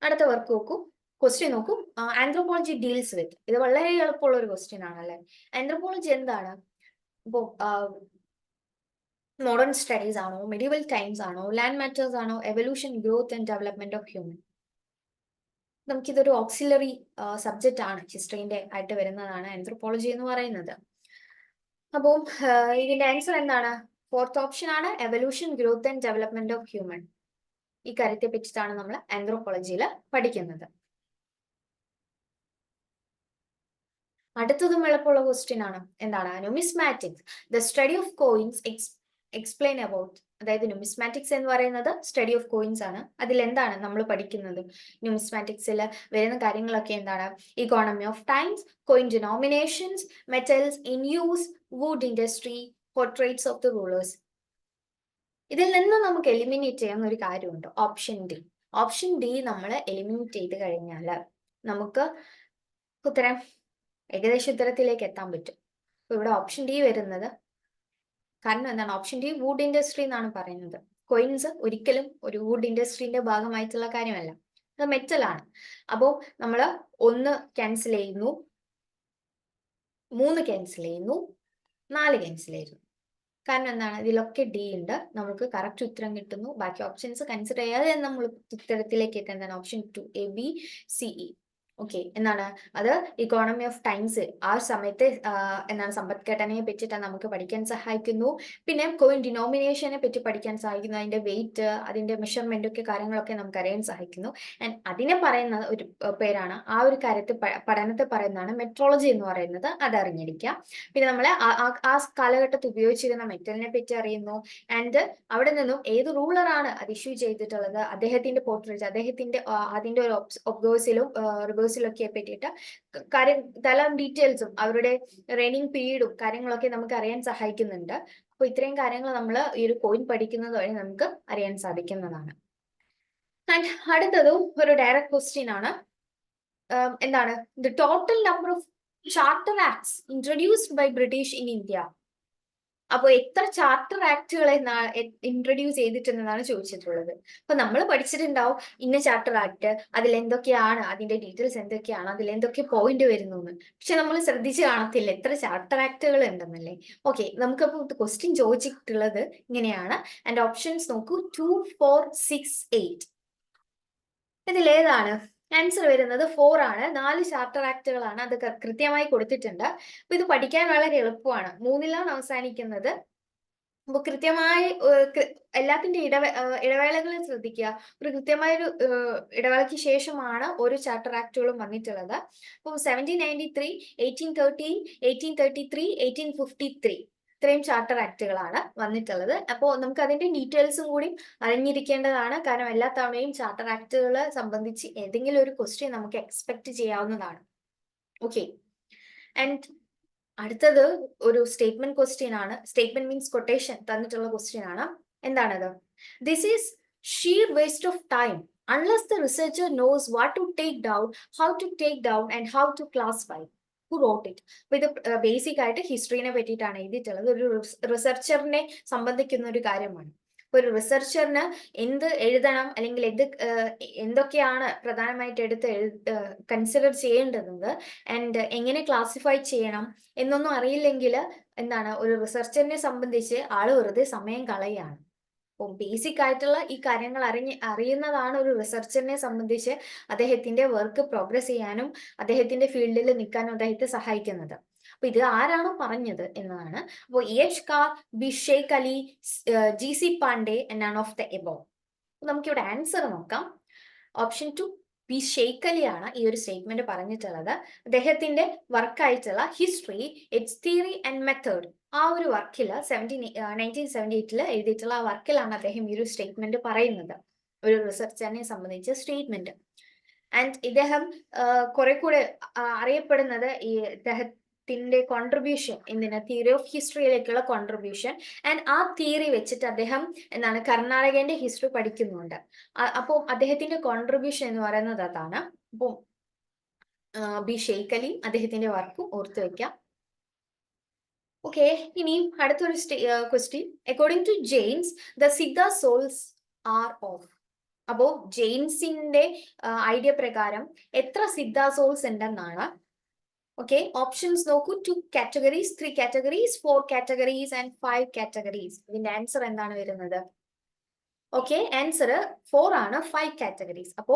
അടുത്ത വർക്ക് നോക്കൂ, ക്വസ്റ്റ്യൻ നോക്കൂ. ആന്ത്രോപോളജി ഡീൽസ് വിത്ത്, ഇത് വളരെ എളുപ്പമുള്ള ഒരു ക്വസ്റ്റ്യൻ ആണല്ലേ. ആന്ത്രോപോളജി എന്താണ്? ഇപ്പോ മോഡേൺ സ്റ്റഡീസ് ആണോ, മെഡീവൽ ടൈംസ് ആണോ, ലാൻഡ് മാറ്റേഴ്സ് ആണോ, evolution, growth and development of human? നമുക്കിതൊരു ഓക്സിലറി സബ്ജക്റ്റ് ആണ്, ഹിസ്റ്ററിന്റെ ആയിട്ട് വരുന്നതാണ് ആന്ത്രോപോളജി എന്ന് പറയുന്നത്. അപ്പോൾ ഇതിന്റെ ആൻസർ എന്താണ്? 4th ഓപ്ഷൻ ആണ് evolution, growth and development of human. ഈ കാര്യത്തെ പറ്റിയിട്ടാണ് നമ്മൾ ആന്ത്രോപോളജിയിൽ പഠിക്കുന്നത്. അടുത്തതും എളുപ്പമുള്ള ക്വസ്റ്റ്യൻ ആണ്. എന്താണ്? Numismatics, the study of coins, explain about. അതായത് ന്യൂമിസ്മാറ്റിക്സ് എന്ന് പറയുന്നത് സ്റ്റഡി ഓഫ് കോയിൻസ് ആണ്. അതിൽ എന്താണ് നമ്മൾ പഠിക്കുന്നത്? ന്യൂമിസ്മാറ്റിക്സിൽ വരുന്ന കാര്യങ്ങളൊക്കെ എന്താണ്? Economy of times, coin denominations, metals in use, wood industry, portraits of the rulers. ഇതിൽ നിന്ന് നമുക്ക് എലിമിനേറ്റ് ചെയ്യാൻ ഒരു കാര്യമുണ്ട്, ഓപ്ഷൻ ഡി. ഓപ്ഷൻ ഡി നമ്മൾ എലിമിനേറ്റ് ചെയ്ത് കഴിഞ്ഞാൽ നമുക്ക് ഉത്തരം ഏകദേശം ഉത്തരത്തിലേക്ക് എത്താൻ പറ്റും. അപ്പൊ ഇവിടെ ഓപ്ഷൻ ഡി വരുന്നത് കാരണം എന്താണ്? ഓപ്ഷൻ ഡി വുഡ് ഇൻഡസ്ട്രി എന്നാണ് പറയുന്നത്. കോയിൻസ് ഒരിക്കലും ഒരു വുഡ് ഇൻഡസ്ട്രീന്റെ ഭാഗമായിട്ടുള്ള കാര്യമല്ല, അത് മെറ്റൽ ആണ്. അപ്പോൾ നമ്മൾ 1 ക്യാൻസൽ ചെയ്യുന്നു, 3 ക്യാൻസൽ ചെയ്യുന്നു, 4 ക്യാൻസൽ ചെയ്യുന്നു. കാരണം എന്താണ്? ഇതിലൊക്കെ ഡി ഉണ്ട്. നമുക്ക് കറക്റ്റ് ഉത്തരം കിട്ടുന്നു. ബാക്കി ഓപ്ഷൻസ് കൺസിഡർ ചെയ്യാതെ നമ്മൾ ഉത്തരത്തിലേക്ക് എത്തുക എന്താണ്? Option 2 ABCE. ഓക്കെ, എന്താണ് അത്? ഇക്കോണമി ഓഫ് ടൈംസ്, ആ സമയത്തെ എന്താണ് സമ്പദ്ഘടനയെ പറ്റിയിട്ട് നമുക്ക് പഠിക്കാൻ സഹായിക്കുന്നു. പിന്നെ കോയിൻ ഡിനോമിനേഷനെ പറ്റി പഠിക്കാൻ സഹായിക്കുന്നു. അതിന്റെ വെയിറ്റ്, അതിന്റെ മെഷർമെന്റ് ഒക്കെ കാര്യങ്ങളൊക്കെ നമുക്ക് അറിയാൻ സഹായിക്കുന്നു. ആൻഡ് അതിനെ പറയുന്ന ഒരു പേരാണ്, ആ ഒരു കാര്യത്തെ പഠനത്തെ പറയുന്നതാണ് മെട്രോളജി എന്ന് പറയുന്നത്. അതറിഞ്ഞിരിക്കുക. പിന്നെ നമ്മൾ ആ കാലഘട്ടത്തിൽ ഉപയോഗിച്ചിരുന്ന മെറ്റലിനെ പറ്റി അറിയുന്നു. ആൻഡ് അവിടെ നിന്നും ഏത് റൂളറാണ് അത് ഇഷ്യൂ ചെയ്തിട്ടുള്ളത്, അദ്ദേഹത്തിന്റെ പോർട്രേറ്റ്, അദ്ദേഹത്തിന്റെ അതിന്റെ ഒരു റിവേഴ്സിലൊക്കെ പറ്റിയിട്ട് ധാരാളം ഡീറ്റെയിൽസും അവരുടെ റെയിനിങ് പീരീഡും കാര്യങ്ങളൊക്കെ നമുക്ക് അറിയാൻ സഹായിക്കുന്നുണ്ട്. അപ്പൊ ഇത്രയും കാര്യങ്ങൾ നമ്മൾ ഈ ഒരു കോയിൻ പഠിക്കുന്നത് വഴി നമുക്ക് അറിയാൻ സാധിക്കുന്നതാണ്. ആൻഡ് അടുത്തതും ഒരു ഡയറക്റ്റ് ക്വസ്റ്റ്യൻ ആണ്. എന്താണ്? The total number of charter acts introduced by British in India. അപ്പൊ എത്ര ചാർട്ടർ ആക്ടുകളെ ഇൻട്രൊഡ്യൂസ് ചെയ്തിട്ടുണ്ടെന്നാണ് ചോദിച്ചിട്ടുള്ളത്. അപ്പൊ നമ്മൾ പഠിച്ചിട്ടുണ്ടാവും ഇന്ന ചാർട്ടർ ആക്ട്, അതിൽ എന്തൊക്കെയാണ്, അതിന്റെ ഡീറ്റെയിൽസ് എന്തൊക്കെയാണ്, അതിൽ എന്തൊക്കെ പോയിന്റ് വരുന്നു എന്ന്. പക്ഷെ നമ്മൾ ശ്രദ്ധിച്ച് കാണത്തില്ല എത്ര ചാർട്ടർ ആക്ടുകൾ ഉണ്ടെന്നല്ലേ. ഓക്കെ, നമുക്കപ്പോൾ ക്വസ്റ്റ്യൻ ചോദിച്ചിട്ടുള്ളത് ഇങ്ങനെയാണ്. ആൻഡ് ഓപ്ഷൻസ് നോക്കൂ, 2, 4, 6, 8. ഇതിലേതാണ്? ആൻസർ വരുന്നത് 4 ആണ്. 4 ചാർട്ടർ ആക്ടുകളാണ്, അത് കൃത്യമായി കൊടുത്തിട്ടുണ്ട്. അപ്പൊ ഇത് പഠിക്കാൻ വളരെ എളുപ്പമാണ്. 3 അവസാനിക്കുന്നത്. അപ്പൊ കൃത്യമായി എല്ലാത്തിന്റെ ഇടവേളകളിൽ ശ്രദ്ധിക്കുക. ഒരു കൃത്യമായ ഒരു ഇടവേളയ്ക്ക് ശേഷമാണ് ഓരോ ചാർട്ടർ ആക്ടുകളും വന്നിട്ടുള്ളത്. അപ്പോൾ 1793, 1813, 1833, 1853. ഇത്രയും ചാർട്ടർ ആക്ടുകളാണ് വന്നിട്ടുള്ളത്. അപ്പോൾ നമുക്ക് അതിന്റെ ഡീറ്റെയിൽസും കൂടി അറിഞ്ഞിരിക്കേണ്ടതാണ്. കാരണം എല്ലാ തവണയും ചാർട്ടർ ആക്ടുകളെ സംബന്ധിച്ച് ഏതെങ്കിലും ഒരു ക്വസ്റ്റ്യൻ നമുക്ക് എക്സ്പെക്ട് ചെയ്യാവുന്നതാണ്. ഓക്കെ, ആൻഡ് അടുത്തത് ഒരു സ്റ്റേറ്റ്മെന്റ് ക്വസ്റ്റ്യൻ ആണ്. സ്റ്റേറ്റ്മെന്റ് മീൻസ് കൊട്ടേഷൻ തന്നിട്ടുള്ള ക്വസ്റ്റ്യൻ ആണ്. എന്താണത്? This is sheer waste of time unless the researcher knows what to take down, how to take down, and how to classify. Who wrote it? അപ്പൊ ഇത് basic ആയിട്ട് ഹിസ്റ്ററിനെ പറ്റിയിട്ടാണ് എഴുതിയിട്ടുള്ളത്. ഒരു റിസർച്ചറിനെ സംബന്ധിക്കുന്ന ഒരു കാര്യമാണ്. ഒരു റിസർച്ചറിന് എന്ത് എഴുതണം അല്ലെങ്കിൽ എന്തൊക്കെയാണ് പ്രധാനമായിട്ട് എടുത്ത് കൺസിഡർ ചെയ്യേണ്ടത് ആൻഡ് എങ്ങനെ ക്ലാസിഫൈ ചെയ്യണം എന്നൊന്നും അറിയില്ലെങ്കിൽ എന്താണ്, ഒരു റിസർച്ചറിനെ സംബന്ധിച്ച് ആള് വെറുതെ സമയം കളയാണ്. അപ്പോൾ ബേസിക് ആയിട്ടുള്ള ഈ കാര്യങ്ങൾ അറിയുന്നതാണ് ഒരു റിസർച്ചറിനെ സംബന്ധിച്ച് അദ്ദേഹത്തിന്റെ വർക്ക് പ്രോഗ്രസ് ചെയ്യാനും അദ്ദേഹത്തിന്റെ ഫീൽഡിൽ നിൽക്കാനും അദ്ദേഹത്തെ സഹായിക്കുന്നത്. അപ്പൊ ഇത് ആരാണോ പറഞ്ഞത് എന്നതാണ്. അപ്പോൾ H Carr, B Sheikh Ali, G C Pande none of the above. നമുക്കിവിടെ ആൻസർ നോക്കാം. ഓപ്ഷൻ 2 ബി ഷെയ്ഖ് അലിയാണ് ഈ ഒരു സ്റ്റേറ്റ്മെന്റ് പറഞ്ഞിട്ടുള്ളത്. അദ്ദേഹത്തിന്റെ വർക്കായിട്ടുള്ള history, its theory and method, ആ ഒരു വർക്കിൽ 1978 എഴുതിയിട്ടുള്ള ആ വർക്കിലാണ് അദ്ദേഹം ഈ ഒരു സ്റ്റേറ്റ്മെന്റ് പറയുന്നത്, ഒരു റിസർച്ചറിനെ സംബന്ധിച്ച സ്റ്റേറ്റ്മെന്റ്. ആൻഡ് ഇദ്ദേഹം കുറെ കൂടെ അറിയപ്പെടുന്നത് ഈ ഇദ്ദേഹത്തിന്റെ കോൺട്രിബ്യൂഷൻ എന്തിനാ, തിയറി ഓഫ് ഹിസ്റ്ററിയിലേക്കുള്ള കോൺട്രിബ്യൂഷൻ. ആൻഡ് ആ തിയറി വെച്ചിട്ട് അദ്ദേഹം എന്താണ് കർണാടകന്റെ ഹിസ്റ്ററി പഠിക്കുന്നുണ്ട്. അപ്പോൾ അദ്ദേഹത്തിന്റെ കോൺട്രിബ്യൂഷൻ എന്ന് പറയുന്നത് അതാണ്. അപ്പോൾ ബി ഷെയ്ഖ് അലി അദ്ദേഹത്തിന്റെ വർക്കും ഓർത്തു വെക്കാം. ഓക്കെ, ഇനി അടുത്തൊരു question. According to Jains the siddha souls are of. അപ്പോ ജെയിൻസിന്റെ ഐഡിയ പ്രകാരം എത്ര സിദ്ധ സോൾസ് ഉണ്ടെന്നാണ്. ഓക്കെ, ഓപ്ഷൻസ് നോക്കൂ. 2 categories, 3 categories, 4 categories and 5 categories. ഇതിന്റെ ആൻസർ എന്താണ് വരുന്നത്? ഓക്കെ, ആൻസർ 4 ആണ്, 5 കാറ്റഗറീസ്. അപ്പോ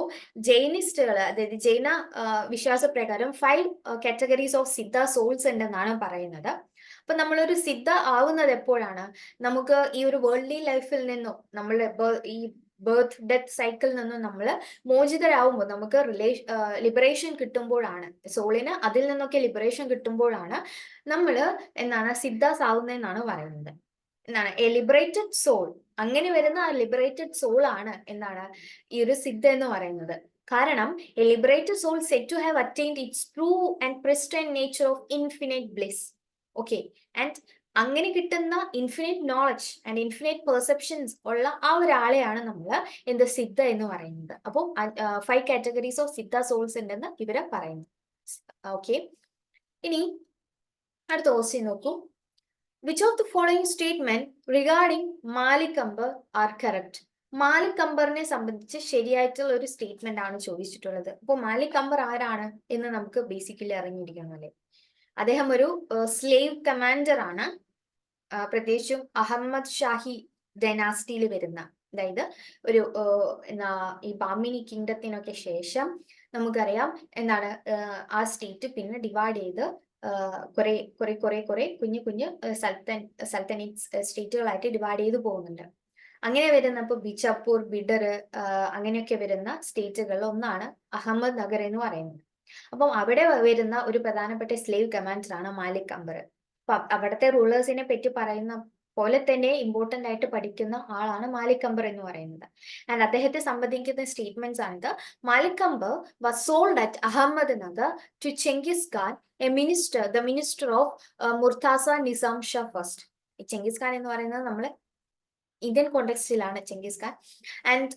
ജൈനിസ്റ്റുകൾ, അതായത് ജൈന വിശ്വാസപ്രകാരം 5 കാറ്റഗറീസ് ഓഫ് സിദ്ധ സോൾസ് ഉണ്ടെന്നാണ് പറയുന്നത്. അപ്പൊ നമ്മളൊരു സിദ്ധ ആവുന്നത് എപ്പോഴാണ്? നമുക്ക് ഈ ഒരു വേൾഡ്ലി ലൈഫിൽ നിന്നും, നമ്മളുടെ ഈ ബർത്ത് ഡെത്ത് സൈക്കിളിൽ നിന്നും നമ്മൾ മോചിതരാകുമ്പോൾ, നമുക്ക് ലിബറേഷൻ കിട്ടുമ്പോഴാണ്, സോളിന് അതിൽ നിന്നൊക്കെ ലിബറേഷൻ കിട്ടുമ്പോഴാണ് നമ്മൾ എന്താണ് സിദ്ധാസ് ആവുന്നതെന്നാണ് പറയുന്നത്. എന്താണ് എ ലിബറേറ്റഡ് സോൾ, അങ്ങനെ വരുന്ന ആ ലിബറേറ്റഡ് സോൾ ആണ് എന്താണ് ഈ ഒരു സിദ്ധ എന്ന് പറയുന്നത്. കാരണം a liberated soul said to have attained its true and pristine nature of infinite bliss. Okay, and അങ്ങനെ കിട്ടുന്ന infinite knowledge and infinite perceptions ഉള്ള ആ ഒരാളെയാണ് നമ്മൾ എന്ത് സിദ്ധ എന്ന് പറയുന്നത്. അപ്പോൾ 5 കാറ്റഗറീസ് ഓഫ് സിദ്ധ സോൾസ് ഉണ്ടെന്ന് ഇവര് പറയുന്നു. ഓക്കെ, ഇനി അടുത്ത ക്വസ്റ്റ്യൻ നോക്കൂ. Which of the following statement regarding Malik Amber are correct? Malik അംബറിനെ സംബന്ധിച്ച് ശരിയായിട്ടുള്ള ഒരു സ്റ്റേറ്റ്മെന്റ് ആണ് ചോദിച്ചിട്ടുള്ളത്. അപ്പോൾ മാലിക് അംബർ ആരാണ് എന്ന് നമുക്ക് ബേസിക്കലി അറിഞ്ഞിരിക്കണം അല്ലേ. അദ്ദേഹം ഒരു സ്ലേവ് കമാൻഡർ ആണ്. പ്രത്യേകിച്ചും അഹമ്മദ് ഷാഹി ഡൈനാസ്റ്റിയിൽ വരുന്ന, അതായത് ഒരു ഈ ബാമിനി കിങ്ഡത്തിനൊക്കെ ശേഷം നമുക്കറിയാം എന്താണ് ആ സ്റ്റേറ്റ് പിന്നെ ഡിവൈഡ് ചെയ്ത് കുറെ കുഞ്ഞു കുഞ്ഞു സൽത്തനേറ്റ് സ്റ്റേറ്റുകളായിട്ട് ഡിവൈഡ് ചെയ്ത് പോകുന്നുണ്ട്. അങ്ങനെ വരുന്നപ്പോൾ ബിജാപ്പൂർ, ബിഡർ അങ്ങനെയൊക്കെ വരുന്ന സ്റ്റേറ്റുകളിൽ ഒന്നാണ് അഹമ്മദ് നഗർ എന്ന് പറയുന്നത്. അപ്പം അവിടെ വരുന്ന ഒരു പ്രധാനപ്പെട്ട സ്ലേവ് കമാൻഡർ ആണ് മാലിക് അംബർ. അപ്പൊ അവിടുത്തെ റൂളേഴ്സിനെ പറ്റി പറയുന്ന പോലെ തന്നെ ഇമ്പോർട്ടന്റ് ആയിട്ട് പഠിക്കുന്ന ആളാണ് മാലിക് അംബർ എന്ന് പറയുന്നത്. ആൻഡ് അദ്ദേഹത്തെ സംബന്ധിക്കുന്ന സ്റ്റേറ്റ്മെന്റ്സ് ആണിത്. Malik Ambar was sold at Ahmed Nagar to Chengiz Khan, a minister, the minister of Murtaza Nizam Shah first. ഈ ചെങ്കിസ് ഖാൻ എന്ന് പറയുന്നത് നമ്മള് ഇന്ത്യൻ കോണ്ടെക്സ്റ്റിലാണ് Chengiz Khan. And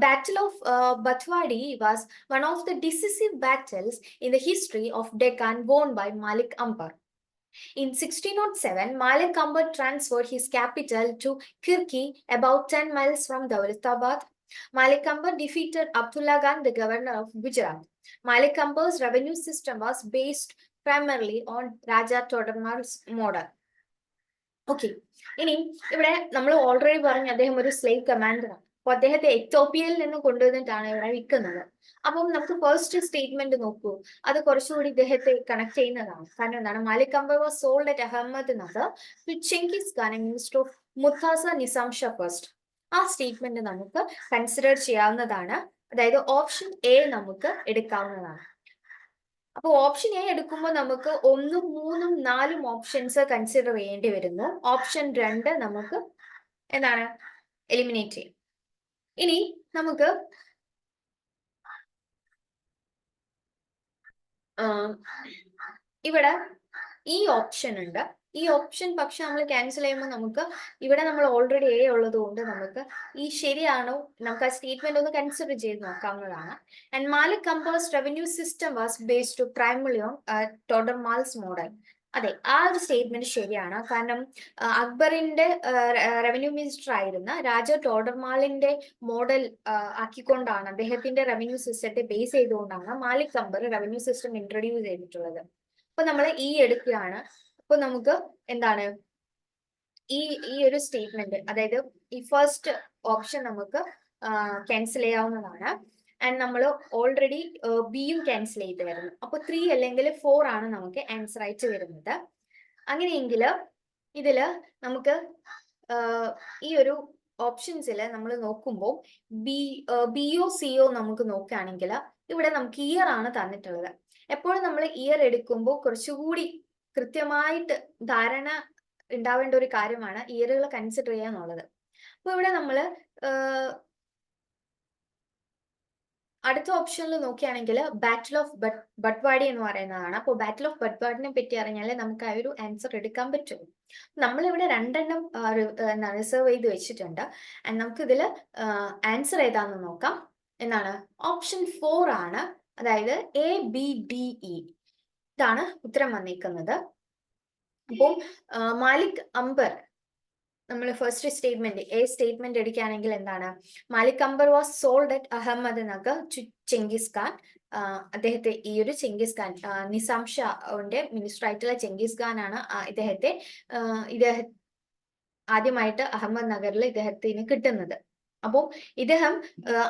battle of Bhatvadi was one of the decisive battles in the history of Deccan won by Malik Ambar. In 1607, Malik Ambar transferred his capital to Kirki, about 10 miles from Dawlatabad. Malik Ambar defeated Abdullah Khan, the governor of Gujarat. Malik Ambar's revenue system was based primarily on Raja Todarmar's model. Okay, ഇനി ഇവിടെ നമ്മൾ already പറഞ്ഞു അദ്ദേഹം ഒരു slave കമാൻഡറാണ്. അപ്പൊ അദ്ദേഹത്തെ എത്തോപ്യയിൽ നിന്ന് കൊണ്ടുവന്നിട്ടാണ് ഇവിടെ വിൽക്കുന്നത്. അപ്പം നമുക്ക് ഫസ്റ്റ് സ്റ്റേറ്റ്മെന്റ് നോക്കൂ, അത് കുറച്ചുകൂടി ഇദ്ദേഹത്തെ കണക്ട് ചെയ്യുന്നതാണ്. കാരണം എന്താണ്, Malik Ambar was sold at Ahmed Nagar to Chengiz Khan, minister of Murtaza Nizam Shah first. ആ സ്റ്റേറ്റ്മെന്റ് നമുക്ക് കൺസിഡർ ചെയ്യാവുന്നതാണ്. അതായത് ഓപ്ഷൻ എ നമുക്ക് എടുക്കാവുന്നതാണ്. അപ്പൊ ഓപ്ഷൻ എ എടുക്കുമ്പോൾ നമുക്ക് 1, 3, 4 ഓപ്ഷൻസ് കൺസിഡർ ചെയ്യേണ്ടി വരുന്നു. ഓപ്ഷൻ 2 നമുക്ക് എന്താണ് എലിമിനേറ്റ് ചെയ്യും. ഇനി നമുക്ക് ഇവിടെ ഈ ഓപ്ഷൻ ഉണ്ട്. ഈ ഓപ്ഷൻ പക്ഷെ നമ്മൾ ക്യാൻസൽ ചെയ്യുമ്പോൾ നമുക്ക് ഇവിടെ നമ്മൾ ഓൾറെഡി എ ഉള്ളത് കൊണ്ട് നമുക്ക് ഈ ശരിയാണോ നമുക്ക് ആ സ്റ്റേറ്റ്മെന്റ് ഒന്ന് കൺസിഡർ ചെയ്ത് നോക്കാവുന്നതാണ്. And Malik Ambar's revenue system was based primary on Todarmal's model. അതെ, ആ ഒരു സ്റ്റേറ്റ്മെന്റ് ശരിയാണ്. കാരണം അക്ബറിന്റെ റവന്യൂ മിനിസ്റ്റർ ആയിരുന്ന രാജ ടോഡർമാലിന്റെ മോഡൽ ആക്കിക്കൊണ്ടാണ്, അദ്ദേഹത്തിന്റെ റവന്യൂ സിസ്റ്റത്തെ ബേസ് ചെയ്തുകൊണ്ടാണ് മാലിക് കമ്പർ റവന്യൂ സിസ്റ്റം ഇൻട്രൊഡ്യൂസ് ചെയ്തിട്ടുള്ളത്. അപ്പൊ നമ്മൾ ഈ എടുക്കുകയാണ്. അപ്പൊ നമുക്ക് എന്താണ് ഈ ഈ ഒരു സ്റ്റേറ്റ്മെന്റ്, അതായത് ഈ ഫസ്റ്റ് ഓപ്ഷൻ നമുക്ക് ക്യാൻസൽ ചെയ്യാവുന്നതാണ്. ആൻഡ് നമ്മൾ ഓൾറെഡി ബിയും ക്യാൻസൽ ചെയ്തായിരുന്നു. അപ്പൊ 3 അല്ലെങ്കിൽ 4 ആണ് നമുക്ക് ആൻസർ ആയിട്ട് വരുന്നത്. അങ്ങനെയെങ്കിൽ ഇതില് നമുക്ക് ഈ ഒരു ഓപ്ഷൻസിൽ നമ്മൾ നോക്കുമ്പോൾ ബിയോ സിയോ നമുക്ക് നോക്കുകയാണെങ്കിൽ ഇവിടെ നമുക്ക് ഇയർ ആണ് തന്നിട്ടുള്ളത്. എപ്പോഴും നമ്മൾ ഇയർ എടുക്കുമ്പോൾ കുറച്ചുകൂടി കൃത്യമായിട്ട് ധാരണ ഉണ്ടാവേണ്ട ഒരു കാര്യമാണ് ഇയറുകൾ കൺസിഡർ ചെയ്യാന്നുള്ളത്. അപ്പൊ ഇവിടെ നമ്മൾ അടുത്ത ഓപ്ഷനിൽ നോക്കുകയാണെങ്കിൽ ബാറ്റിൽ ഓഫ് ബട്ട്വാടി എന്ന് പറയുന്നതാണ്. അപ്പോൾ ബാറ്റിൽ ഓഫ് ബട്ട്വാഡിനെ പറ്റി അറിഞ്ഞാൽ നമുക്ക് ആ ഒരു ആൻസർ എടുക്കാൻ പറ്റും. നമ്മളിവിടെ 2 എണ്ണം റിസർവ് ചെയ്ത് വെച്ചിട്ടുണ്ട്. ആൻഡ് നമുക്ക് ഇതിൽ ആൻസർ ഏതാണെന്ന് നോക്കാം. എന്താണ് ഓപ്ഷൻ 4 ആണ്, അതായത് ABDE ഇതാണ് ഉത്തരം വന്നിരിക്കുന്നത്. അപ്പോൾ മാലിക് അംബർ, നമ്മൾ ഫസ്റ്റ് സ്റ്റേറ്റ്മെന്റ് എ സ്റ്റേറ്റ്മെന്റ് എടുക്കുകയാണെങ്കിൽ എന്താണ്, Malik Ambar was sold at Ahmed Nagar to Chengiz Khan. അദ്ദേഹത്തെ ഈ ഒരു ചെങ്കിസ് ഖാൻ, നിസാം ഷാന്റെ മിനിസ്റ്റർ ആയിട്ടുള്ള ചെങ്കിസ് ഖാൻ ആണ് ഇദ്ദേഹത്തെ ആദ്യമായിട്ട് അഹമ്മദ് നഗറിൽ ഇദ്ദേഹത്തിന് കിട്ടുന്നത്. അപ്പോൾ ഇദ്ദേഹം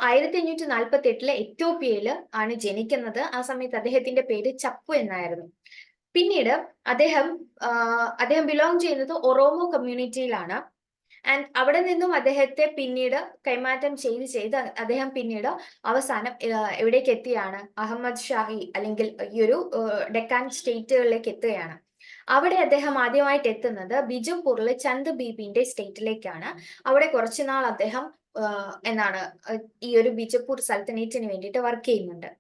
1548 എത്യോപ്യയിൽ ആണ് ജനിക്കുന്നത്. ആ സമയത്ത് അദ്ദേഹത്തിന്റെ പേര് ചപ്പു എന്നായിരുന്നു. പിന്നീട് അദ്ദേഹം ബിലോങ് ചെയ്യുന്നത് ഒറോമോ കമ്മ്യൂണിറ്റിയിലാണ്. ആൻഡ് അവിടെ നിന്നും അദ്ദേഹത്തെ പിന്നീട് കൈമാറ്റം ചെയ്ത് അദ്ദേഹം പിന്നീട് അവസാനം എവിടേക്ക് എത്തിയാണ്, അഹമ്മദ് ഷാഹി അല്ലെങ്കിൽ ഈ ഒരു ഡെക്കാൻ സ്റ്റേറ്റുകളിലേക്ക് എത്തുകയാണ്. അവിടെ അദ്ദേഹം ആദ്യമായിട്ട് എത്തുന്നത് ബിജപ്പൂരിലെ ചന്ദ് ബീബിന്റെ സ്റ്റേറ്റിലേക്കാണ്. അവിടെ കുറച്ചുനാൾ അദ്ദേഹം ഈ ഒരു ബിജപ്പൂർ സൽത്തനേറ്റിന് വേണ്ടിയിട്ട് വർക്ക് ചെയ്യുന്നുണ്ട്.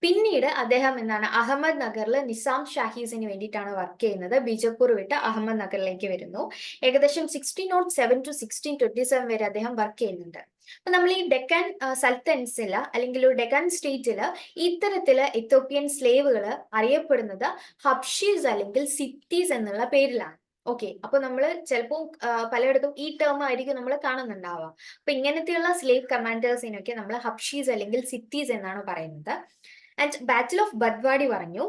പിന്നീട് അദ്ദേഹം അഹമ്മദ് നഗറിൽ നിസാം ഷാഹീസിന് വേണ്ടിയിട്ടാണ് വർക്ക് ചെയ്യുന്നത്. ബിജപ്പൂർ വിട്ട് അഹമ്മദ് നഗറിലേക്ക് വരുന്നു. ഏകദേശം 1607 to 1627 വരെ അദ്ദേഹം വർക്ക് ചെയ്യുന്നുണ്ട്. അപ്പൊ നമ്മൾ ഈ ഡെക്കാൻ സൽത്തൻസില് അല്ലെങ്കിൽ ഡെക്കാൻ സ്റ്റേറ്റില് ഇത്തരത്തില് എത്യോപ്യൻ സ്ലേവുകൾ അറിയപ്പെടുന്നത് ഹബ്ഷീസ് അല്ലെങ്കിൽ സിത്തീസ് എന്നുള്ള പേരിലാണ്. ഓക്കെ, അപ്പൊ നമ്മൾ ചിലപ്പോൾ പലയിടത്തും ഈ ടേം ആയിരിക്കും നമ്മൾ കാണുന്നുണ്ടാവുക. അപ്പൊ ഇങ്ങനത്തെയുള്ള സ്ലേവ് കമാൻഡേഴ്സിനൊക്കെ നമ്മൾ ഹബ്ഷീസ് അല്ലെങ്കിൽ സിത്തീസ് എന്നാണ് പറയുന്നത്. ആൻഡ് ബാറ്റിൽ ഓഫ് ബട്ട്വാടി പറഞ്ഞു.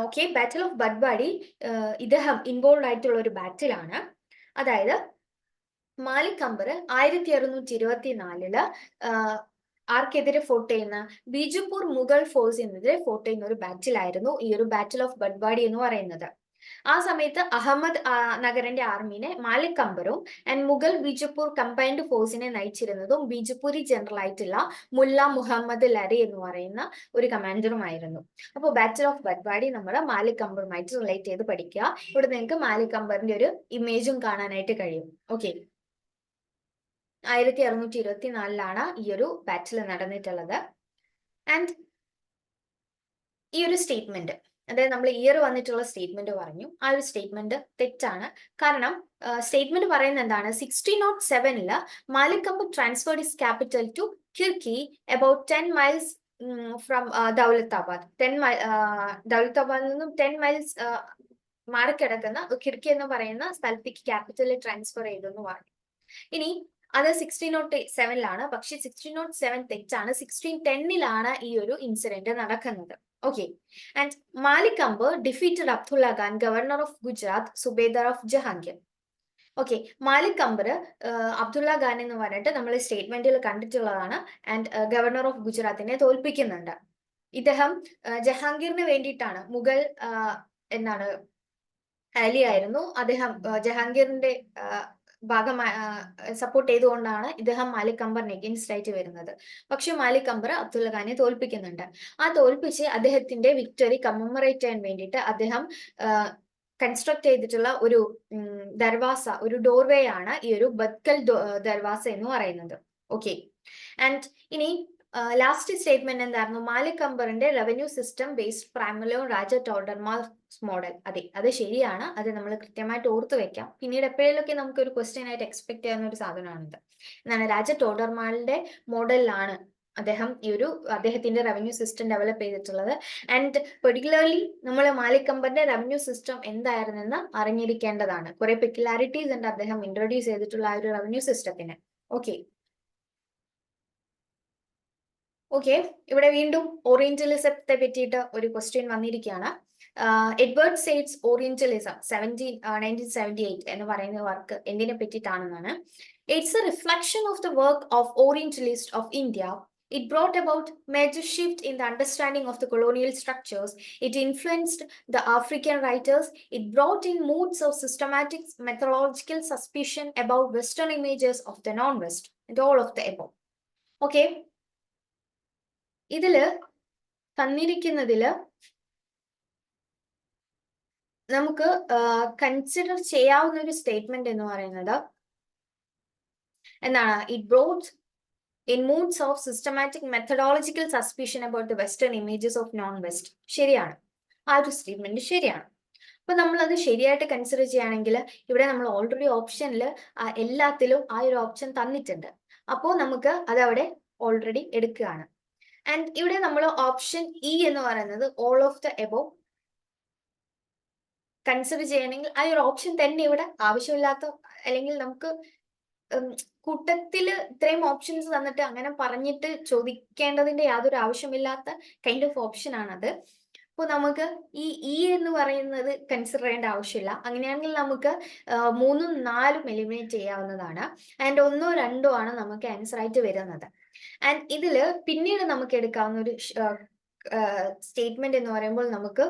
ഓക്കെ, ബാറ്റിൽ ഓഫ് ബട്ട്വാടി ഇദ്ദേഹം ഇൻവോൾവ് ആയിട്ടുള്ള ഒരു ബാറ്റിലാണ്. അതായത് മാലിക് അംബർ 1624 ആർക്കെതിരെ ഫോർട്ട് ചെയ്യുന്ന ബിജപ്പൂർ മുഗൾ ഫോഴ്സിനെതിരെ ഫോർട്ട് ചെയ്യുന്ന ഒരു ബാറ്റിലായിരുന്നു ഈ ഒരു ബാറ്റിൽ ഓഫ് ബട്ട്വാടി എന്ന് പറയുന്നത്. ആ സമയത്ത് അഹമ്മദ് നഗറിന്റെ ആർമീനെ മാലിക് അംബറും ആൻഡ് മുഗൾ ബിജപ്പൂർ കമ്പൈൻഡ് ഫോഴ്സിനെ നയിച്ചിരുന്നതും ബിജപ്പൂരി ജനറൽ ആയിട്ടുള്ള മുല്ല മുഹമ്മദ് ലരി എന്ന് പറയുന്ന ഒരു കമാൻഡറുമായിരുന്നു. അപ്പോൾ ബാറ്റിൽ ഓഫ് ബട്ട്വാടി നമ്മൾ മാലിക് അംബറുമായിട്ട് റിലേറ്റ് ചെയ്ത് പഠിക്കുക. ഇവിടെ നിങ്ങൾക്ക് മാലിക് അംബറിന്റെ ഒരു ഇമേജും കാണാനായിട്ട് കഴിയും. ഓക്കെ, 1624 ഈ ഒരു ബാറ്റിൽ നടന്നിട്ടുള്ളത്. ആൻഡ് ഈ ഒരു സ്റ്റേറ്റ്മെന്റ്, അതായത് നമ്മൾ ഇയർ വന്നിട്ടുള്ള സ്റ്റേറ്റ്മെന്റ് പറഞ്ഞു, ആ ഒരു സ്റ്റേറ്റ്മെന്റ് തെറ്റാണ്. കാരണം സ്റ്റേറ്റ്മെന്റ് പറയുന്നത് എന്താണ്, 1607 Malik Ambar transferred his capital to Khirki about 10 miles from Daulatabad. ദൗലത്താബാദിൽ നിന്നും 10 മൈൽസ് മാറിക്കിടക്കുന്ന കിർക്കി എന്ന് പറയുന്ന സ്ഥലത്തേക്ക് ക്യാപിറ്റൽ ട്രാൻസ്ഫർ ചെയ്തു എന്ന് പറഞ്ഞു. ഇനി അത് 1607 പക്ഷെ 1607 തെറ്റാണ്. 1610 ഈ ഒരു ഇൻസിഡന്റ് നടക്കുന്നത്. Okay, and Malik Ambar defeated Abdullah Khan, governor of Gujarat, subedar of Jahangir. Okay, Malik Ambar Abdullah Khan എന്ന് പറഞ്ഞിട്ട് നമ്മൾ സ്റ്റേറ്റ്മെന്റിൽ കണ്ടിട്ടുള്ളതാണ്. ആൻഡ് ഗവർണർ ഓഫ് ഗുജറാത്തിനെ തോൽപ്പിക്കുന്നുണ്ട്. ഇദ്ദേഹം ജഹാംഗീറിന് വേണ്ടിയിട്ടാണ്, മുഗൾ അലിയായിരുന്നു അദ്ദേഹം. ജഹാംഗീറിന്റെ ഭാഗമായി സപ്പോർട്ട് ചെയ്തുകൊണ്ടാണ് ഇദ്ദേഹം മാലിക് അംബറിന് എഗൻസ്റ്റ് ആയിട്ട് വരുന്നത്. പക്ഷെ മാലിക് അംബർ അബ്ദുള്ള ഖാനെ തോൽപ്പിക്കുന്നുണ്ട്. ആ തോൽപ്പിച്ച് അദ്ദേഹത്തിന്റെ വിക്ടറി കമ്മമറേറ്റ് ചെയ്യാൻ വേണ്ടിയിട്ട് അദ്ദേഹം കൺസ്ട്രക്ട് ചെയ്തിട്ടുള്ള ഒരു ദർവാസ, ഒരു ഡോർവേ ആണ് ഈ ഒരു ബത്കൽ ദർവാസ എന്ന് പറയുന്നത്. ഓക്കെ, ആൻഡ് ഇനി ലാസ്റ്റ് സ്റ്റേറ്റ്മെന്റ് എന്തായിരുന്നു? മാലിക് അംബറിന്റെ റവന്യൂ സിസ്റ്റം ബേസ്ഡ് പ്രൈമലോ രാജ ടോഡർമാർ മോഡൽ. അതെ, അത് ശരിയാണ്. അത് നമ്മൾ കൃത്യമായിട്ട് ഓർത്തു വെക്കാം. പിന്നീട് എപ്പോഴേലൊക്കെ നമുക്ക് ഒരു ക്വസ്റ്റ്യൻ ആയിട്ട് എക്സ്പെക്ട് ചെയ്യാവുന്ന ഒരു സാധനമാണിത്. എന്താണ്? രാജ ടോഡർമാലിന്റെ മോഡലിലാണ് അദ്ദേഹത്തിന്റെ റവന്യൂ സിസ്റ്റം ഡെവലപ്പ് ചെയ്തിട്ടുള്ളത്. ആൻഡ് പെർട്ടിക്കുലർലി നമ്മൾ മാലിക് അംബറിന്റെ റവന്യൂ സിസ്റ്റം എന്തായിരുന്നെന്ന് അറിഞ്ഞിരിക്കേണ്ടതാണ്. കുറെ പെക്യുലാരിറ്റീസ് ഉണ്ട് അദ്ദേഹം ഇൻട്രൊഡ്യൂസ് ചെയ്തിട്ടുള്ള ആ ഒരു റവന്യൂ സിസ്റ്റത്തിന്. ഓക്കെ, ഇവിടെ വീണ്ടും ഓറിയന്റലിസത്തെ പറ്റിയിട്ട് ഒരു ക്വസ്റ്റ്യൻ വന്നിരിക്കുകയാണ്. എഡ്വേർഡ് സെയ്ഡ്സ് ഓറിയന്റലിസം 1978 എന്ന് പറയുന്ന വർക്ക് എന്തിനെ പറ്റിയിട്ടാണെന്നാണ്. It's a reflection of the work of orientalist of India. It brought about major shift in the understanding of the colonial structures. It influenced the African writers. It brought in moods of systematic methodological suspicion about Western images of the non-West, and all of the above. Okay, ഇതില് തന്നിരിക്കുന്നതില് നമുക്ക് consider ചെയ്യാവുന്ന ഒരു statement എന്ന് പറയുന്നത് എന്താണ്? It brought in moods of systematic methodological suspicion about the Western images of non-West. ശരിയാണ്, ആ ഒരു സ്റ്റേറ്റ്മെന്റ് ശരിയാണ്. അപ്പൊ നമ്മൾ അത് ശരിയായിട്ട് കൺസിഡർ ചെയ്യുകയാണെങ്കിൽ ഇവിടെ നമ്മൾ ഓൾറെഡി ഓപ്ഷനിൽ എല്ലാത്തിലും ആ ഒരു ഓപ്ഷൻ തന്നിട്ടുണ്ട്. അപ്പോൾ നമുക്ക് അത് അവിടെ ഓൾറെഡി എടുക്കുകയാണ്. ആൻഡ് ഇവിടെ നമ്മൾ ഓപ്ഷൻ ഇ എന്ന് പറയുന്നത് all of the above consider ചെയ്യണമെങ്കിൽ ആ ഒരു ഓപ്ഷൻ തന്നെ ഇവിടെ ആവശ്യമില്ലാത്ത, അല്ലെങ്കിൽ നമുക്ക് കൂട്ടത്തില് ഇത്രയും ഓപ്ഷൻസ് തന്നിട്ട് അങ്ങനെ പറഞ്ഞിട്ട് ചോദിക്കേണ്ടതിന്റെ യാതൊരു ആവശ്യമില്ലാത്ത കൈൻഡ് ഓഫ് ഓപ്ഷൻ ആണത്. അപ്പോൾ നമുക്ക് ഈ എന്ന് പറയുന്നത് കൺസിഡർ ചെയ്യേണ്ട ആവശ്യമില്ല. അങ്ങനെയാണെങ്കിൽ നമുക്ക് 3ഉം 4ഉം എലിമിനേറ്റ് ചെയ്യാവുന്നതാണ്. ആൻഡ് 1ഓ 2ഓ ആണ് നമുക്ക് ആൻസർ ആയിട്ട് വരുന്നത്. ആൻഡ് ഇതില് പിന്നീട് നമുക്ക് എടുക്കാവുന്ന ഒരു സ്റ്റേറ്റ്മെന്റ് എന്ന് പറയുമ്പോൾ നമുക്ക്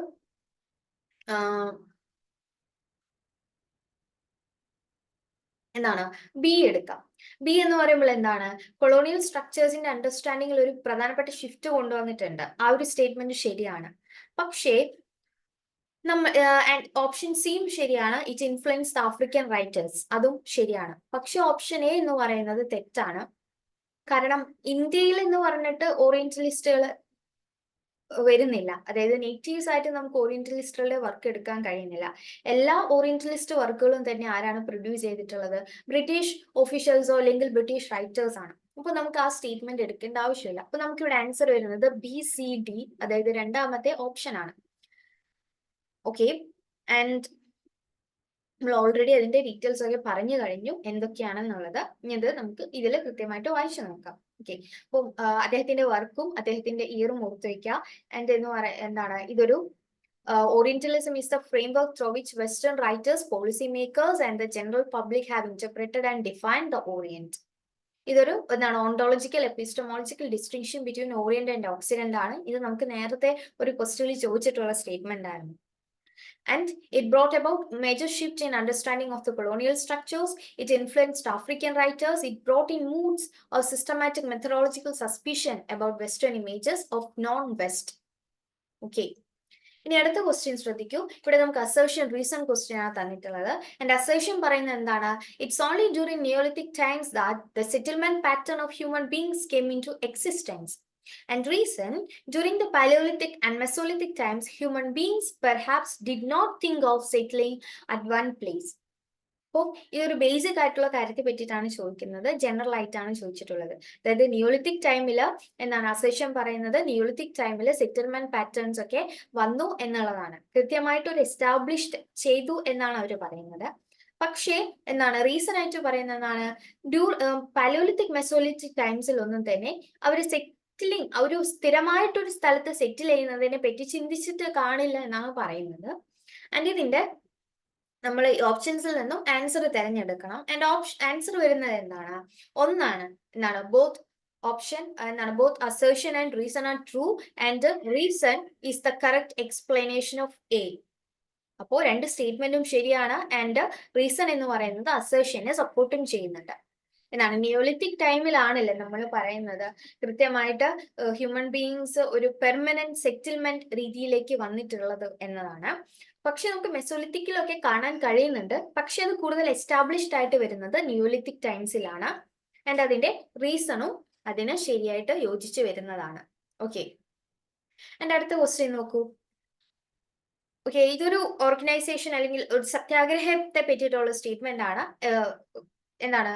എന്താണ്? ബി എടുക്കാം. ബി എന്ന് പറയുമ്പോൾ എന്താണ്? കൊളോണിയൽ സ്ട്രക്ചേഴ്സിന്റെ അണ്ടർസ്റ്റാൻഡിങ്ങിൽ ഒരു പ്രധാനപ്പെട്ട ഷിഫ്റ്റ് കൊണ്ടുവന്നിട്ടുണ്ട്. ആ ഒരു സ്റ്റേറ്റ്മെന്റ് ശരിയാണ്. പക്ഷേ ഓപ്ഷൻ സിയും ശരിയാണ്. It influence the African writers, അതും ശരിയാണ്. പക്ഷെ ഓപ്ഷൻ എ എന്ന് പറയുന്നത് തെറ്റാണ്. കാരണം ഇന്ത്യയിൽ എന്ന് പറഞ്ഞിട്ട് ഓറിയന്റലിസ്റ്റുകൾ വരുന്നില്ല. അതായത് നേറ്റീവ്സ് ആയിട്ട് നമുക്ക് ഓറിയന്റലിസ്റ്റുകളുടെ വർക്ക് എടുക്കാൻ കഴിയുന്നില്ല. എല്ലാ ഓറിയന്റലിസ്റ്റ് വർക്കുകളും തന്നെ ആരാണ് പ്രൊഡ്യൂസ് ചെയ്തിട്ടുള്ളത്? ബ്രിട്ടീഷ് ഒഫീഷ്യൽസോ അല്ലെങ്കിൽ ബ്രിട്ടീഷ് റൈറ്റേഴ്സ് ആണ്. അപ്പൊ നമുക്ക് ആ സ്റ്റേറ്റ്മെന്റ് എടുക്കേണ്ട ആവശ്യമില്ല. അപ്പൊ നമുക്ക് ഇവിടെ ആൻസർ വരുന്നത് BCD, അതായത് രണ്ടാമത്തെ ഓപ്ഷൻ ആണ്. ഓക്കെ, ആൻഡ് നമ്മൾ ഓൾറെഡി അതിന്റെ ഡീറ്റെയിൽസ് ഒക്കെ പറഞ്ഞു കഴിഞ്ഞു എന്തൊക്കെയാണെന്നുള്ളത്. ഇനി അത് നമുക്ക് ഇതിൽ കൃത്യമായിട്ട് വായിച്ചു നോക്കാം. ഓക്കെ, അപ്പം അദ്ദേഹത്തിന്റെ വർക്കും അദ്ദേഹത്തിന്റെ ഇയറും ഓർത്തു വയ്ക്കുക. ആൻഡ് എന്താണ് ഇതൊരു Orientalism is the framework through which Western writers, policymakers, and the general public have interpreted and defined the Orient. ഇതൊരു എന്താണ് ontological epistemological distinction between orient and oxidant ആണ്. ഇത് നമുക്ക് നേരത്തെ ഒരു ക്വസ്റ്റ്യനിൽ ചോദിച്ചിട്ടുള്ള സ്റ്റേറ്റ്മെന്റ് ആയിരുന്നു. And it brought about major shift in understanding of the colonial structures. It influenced African writers. It brought in moods of systematic methodological suspicion about Western images of non-West. Okay. ഇനി അടുത്ത question ശ്രദ്ധിക്കൂ. ഇവിടെ നമുക്ക് assertion reason question ആണ് തന്നിട്ടുള്ളത്. And assertion പറയുന്നത് എന്താണ്? It's only during neolithic times that the settlement pattern of human beings came into existence. And reason, during the Paleolithic and Mesolithic times, human beings perhaps did not think of settling at one place. അപ്പോൾ ഈ ഒരു basic ആയിട്ടുള്ള കാര്യത്തെ പറ്റിയിട്ടാണ് ചോദിക്കുന്നത്. General ആയിട്ടാണ് ചോദിച്ചിട്ടുള്ളത്. അതായത് നിയോളിത്തിക് ടൈമിൽ എന്താണ് അസേഷൻ പറയുന്നത്? നിയോളിത്തിക് ടൈമിൽ സെറ്റിൽമെന്റ് പാറ്റേൺസ് ഒക്കെ വന്നു എന്നുള്ളതാണ്. കൃത്യമായിട്ട് ഒരു എസ്റ്റാബ്ലിഷ്ഡ് ചെയ്തു എന്നാണ് അവർ പറയുന്നത്. പക്ഷേ എന്താണ് റീസൺ ആയിട്ട് പറയുന്നതാണ്? പാലിയോലിത്തിക് മെസോലിത്തിക് ടൈംസിൽ ഒന്നും തന്നെ അവർ ഒരു സ്ഥിരമായിട്ടൊരു സ്ഥലത്ത് സെറ്റിൽ ചെയ്യുന്നതിനെ പറ്റി ചിന്തിച്ചിട്ട് കാണില്ല എന്നാണ് പറയുന്നത്. ആൻഡ് ഇതിന്റെ നമ്മൾ ഓപ്ഷൻസിൽ നിന്നും ആൻസർ തിരഞ്ഞെടുക്കണം. ആൻഡ് ആൻസർ വരുന്നത് എന്താണ്? എന്താണ് ബോത്ത് ഓപ്ഷൻ എന്താണ് both assertion and reason are true and reason is the correct explanation of A. അപ്പോ രണ്ട് സ്റ്റേറ്റ്മെന്റും ശരിയാണ്. ആൻഡ് റീസൺ എന്ന് പറയുന്നത് അസേർഷനെ സപ്പോർട്ടും ചെയ്യുന്നുണ്ട്. എന്നാണ് നിയോളിത്തിക് ടൈമിലാണല്ലേ നമ്മൾ പറയുന്നത് കൃത്യമായിട്ട് ഹ്യൂമൻ ബീയിങ്സ് ഒരു പെർമനന്റ് സെറ്റിൽമെന്റ് രീതിയിലേക്ക് വന്നിട്ടുള്ളത് എന്നതാണ്. പക്ഷെ നമുക്ക് മെസോലിത്തിക്കിലൊക്കെ കാണാൻ കഴിയുന്നുണ്ട്. പക്ഷെ അത് കൂടുതൽ എസ്റ്റാബ്ലിഷ്ഡ് ആയിട്ട് വരുന്നത് നിയോളിത്തിക് ടൈംസിലാണ്. ആൻഡ് അതിന്റെ റീസണും അതിന് ശരിയായിട്ട് യോജിച്ച് വരുന്നതാണ്. ഓക്കെ, എന്റെ അടുത്ത ക്വസ്റ്റ്യൻ നോക്കൂ. ഓക്കെ, ഇതൊരു ഓർഗനൈസേഷൻ അല്ലെങ്കിൽ ഒരു സത്യാഗ്രഹത്തെ പറ്റിയിട്ടുള്ള സ്റ്റേറ്റ്മെന്റ് ആണ്. എന്താണ്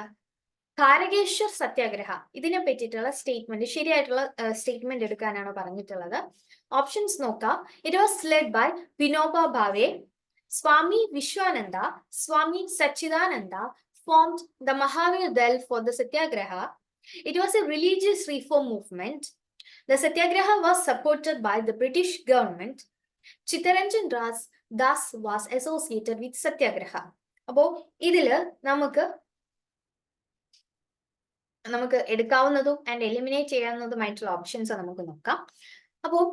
താരകേശ്വർ സത്യാഗ്രഹ, ഇതിനെ പറ്റിയിട്ടുള്ള സ്റ്റേറ്റ്മെന്റ്, ശരിയായിട്ടുള്ള സ്റ്റേറ്റ്മെന്റ് എടുക്കാനാണ് പറഞ്ഞിട്ടുള്ളത്. ഓപ്ഷൻസ് നോക്കാം. It was led by Vinoba Bhave, Swami Vishwananda, Swami Sachchidananda formed the Mahavir Dal for the Satyagraha. It was a religious reform movement. The Satyagraha was supported by the British government. Chittaranjan Das was associated with Satyagraha. അപ്പോൾ ഇതില് നമുക്ക് എടുക്കാവുന്നതും and eliminate ചെയ്യാവുന്നതുമായിട്ടുള്ള options നമുക്ക് നോക്കാം. അപ്പോൾ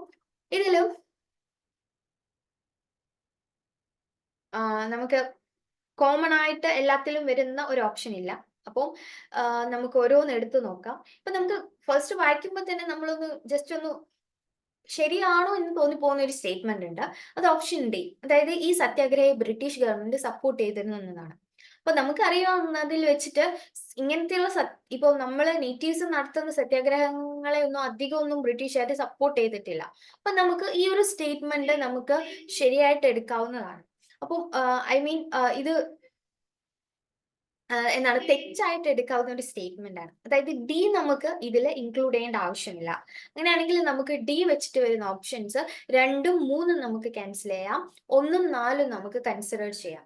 ഇതില് നമുക്ക് common ആയിട്ട് എല്ലാത്തിലും വരുന്ന ഒരു ഓപ്ഷൻ ഇല്ല. അപ്പോൾ നമുക്ക് ഓരോന്ന് എടുത്തു നോക്കാം. ഇപ്പൊ നമുക്ക് ഫസ്റ്റ് വായിക്കുമ്പോൾ തന്നെ നമ്മളൊന്ന് ജസ്റ്റ് ഒന്ന് ശരിയാണോ എന്ന് തോന്നിപ്പോകുന്ന ഒരു സ്റ്റേറ്റ്മെന്റ് ഉണ്ട്. അത് ഓപ്ഷൻ ഡി, അതായത് ഈ സത്യാഗ്രഹയെ ബ്രിട്ടീഷ് ഗവൺമെന്റ് സപ്പോർട്ട് ചെയ്തിരുന്നു എന്നതാണ്. അപ്പൊ നമുക്കറിയാവുന്നതിൽ വെച്ചിട്ട് ഇങ്ങനത്തെയുള്ള ഇപ്പൊ നമ്മള് നേറ്റീവ്സ് നടത്തുന്ന സത്യാഗ്രഹങ്ങളെ ഒന്നും അധികം ഒന്നും ബ്രിട്ടീഷുകാർ സപ്പോർട്ട് ചെയ്തിട്ടില്ല. അപ്പൊ നമുക്ക് ഈ ഒരു സ്റ്റേറ്റ്മെന്റ് നമുക്ക് ശരിയായിട്ട് എടുക്കാവുന്നതാണ്. അപ്പം ഐ മീൻ ഇത് എന്താണ് തെറ്റായിട്ട് എടുക്കാവുന്ന ഒരു സ്റ്റേറ്റ്മെന്റ് ആണ്. അതായത് ഡി നമുക്ക് ഇതിൽ ഇൻക്ലൂഡ് ചെയ്യേണ്ട ആവശ്യമില്ല. അങ്ങനെയാണെങ്കിൽ നമുക്ക് ഡി വെച്ചിട്ട് വരുന്ന ഓപ്ഷൻസ് 2ഉം 3ഉം നമുക്ക് ക്യാൻസൽ ചെയ്യാം, 1ഉം 4ഉം നമുക്ക് കൺസിഡർ ചെയ്യാം.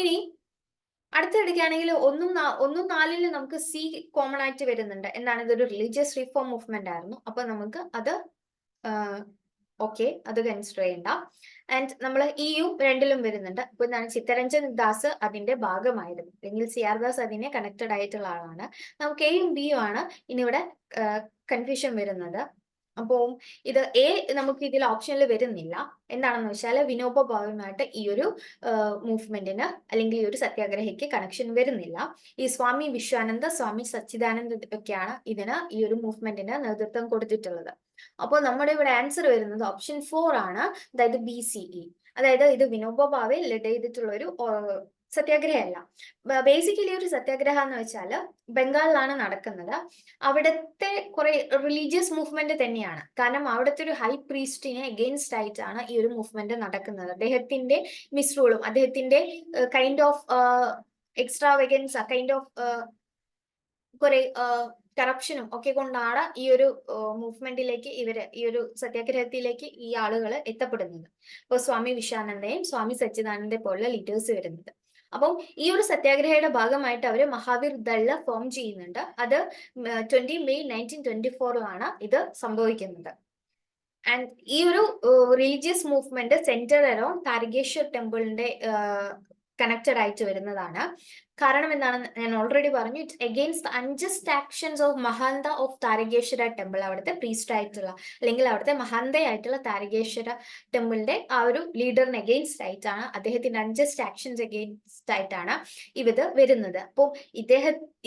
ഇനി അടുത്തെടുക്കുകയാണെങ്കിൽ 1ഉം 4ലും നമുക്ക് സി കോമൺ ആയിട്ട് വരുന്നുണ്ട്. എന്താണ്, ഇതൊരു റിലീജിയസ് റിഫോം മൂവ്മെന്റ് ആയിരുന്നു. അപ്പൊ നമുക്ക് അത് ഓക്കെ, അത് കൺസിഡർ ചെയ്യണ്ട. ആൻഡ് നമ്മൾ ഇയും 2ലും വരുന്നുണ്ട്. അപ്പൊ എന്താണ്, ചിത്തരഞ്ജൻ ദാസ് അതിന്റെ ഭാഗമായിരുന്നു, അല്ലെങ്കിൽ CR ദാസ് അതിനെ കണക്റ്റഡ് ആയിട്ടുള്ള ആളാണ്. നമുക്ക് എയും ബിയും ആണ് ഇന്നിവിടെ കൺഫ്യൂഷൻ വരുന്നത്. അപ്പോൾ ഇത് എ നമുക്ക് ഇതിൽ ഓപ്ഷനിൽ വരുന്നില്ല. എന്താണെന്ന് വെച്ചാൽ വിനോബ ഭാവയുമായിട്ട് ഈ ഒരു മൂവ്മെന്റിന് അല്ലെങ്കിൽ ഈ ഒരു സത്യാഗ്രഹയ്ക്ക് കണക്ഷൻ വരുന്നില്ല. ഈ സ്വാമി വിശ്വാനന്ദ, സ്വാമി സച്ചിദാനന്ദ ഒക്കെയാണ് ഇതിന് ഈ ഒരു മൂവ്മെന്റിന് നേതൃത്വം കൊടുത്തിട്ടുള്ളത്. അപ്പോൾ നമ്മുടെ ഇവിടെ ആൻസർ വരുന്നത് ഓപ്ഷൻ 4 ആണ്, അതായത് BCE. അതായത് ഇത് വിനോബ ഭാവെ ലീഡ് ചെയ്തിട്ടുള്ള ഒരു സത്യാഗ്രഹമല്ല. ബേസിക്കലി ഒരു സത്യാഗ്രഹം എന്ന് വെച്ചാൽ ബംഗാളിലാണ് നടക്കുന്നത്. അവിടുത്തെ കുറെ റിലീജിയസ് മൂവ്മെന്റ് തന്നെയാണ്. കാരണം അവിടുത്തെ ഒരു ഹൈ പ്രീസ്റ്റിനെ എഗെയിൻസ്റ്റ് ആയിട്ടാണ് ഈ ഒരു മൂവ്മെന്റ് നടക്കുന്നത്. അദ്ദേഹത്തിന്റെ മിസ്റൂളും അദ്ദേഹത്തിന്റെ kind of extravagance, kind of കുറെ കറപ്ഷനും ഒക്കെ കൊണ്ടാണ് ഈ ഒരു മൂവ്മെന്റിലേക്ക് ഈ ഒരു സത്യാഗ്രഹത്തിലേക്ക് ഈ ആളുകൾ എത്തപ്പെടുന്നത്. ഇപ്പോൾ സ്വാമി വിശ്വാനന്ദയും സ്വാമി സച്ചിദാനന്ദയെ പോലുള്ള ലീഡേഴ്സ് വരുന്നത്. അപ്പം ഈ ഒരു സത്യാഗ്രഹയുടെ ഭാഗമായിട്ട് അവര് മഹാവീർ ദള് ഫോം ചെയ്യുന്നുണ്ട്. അത് 20 മെയ് 1924 ഇത് സംഭവിക്കുന്നത്. ആൻഡ് ഈ ഒരു religious movement centre around Tarakeshwar ടെമ്പിളിന്റെ കണക്റ്റഡ് ആയിട്ട് വരുന്നതാണ്. കാരണം എന്താണ്, ഞാൻ ഓൾറെഡി പറഞ്ഞു, it's against unjust actions of Mahanta of Tarakeshwar temple. അവിടുത്തെ പ്രീസ്റ്റ് ആയിട്ടുള്ള അല്ലെങ്കിൽ അവിടുത്തെ മഹാന്തയായിട്ടുള്ള താരകേശ്വര ടെമ്പിളിന്റെ ആ ഒരു ലീഡറിന് എഗെയിൻസ്റ്റ് ആയിട്ടാണ്, അദ്ദേഹത്തിന്റെ അൺജസ്റ്റ് ആക്ഷൻസ് എഗെയിൻസ്റ്റ് ആയിട്ടാണ് ഇത് വരുന്നത്. അപ്പോൾ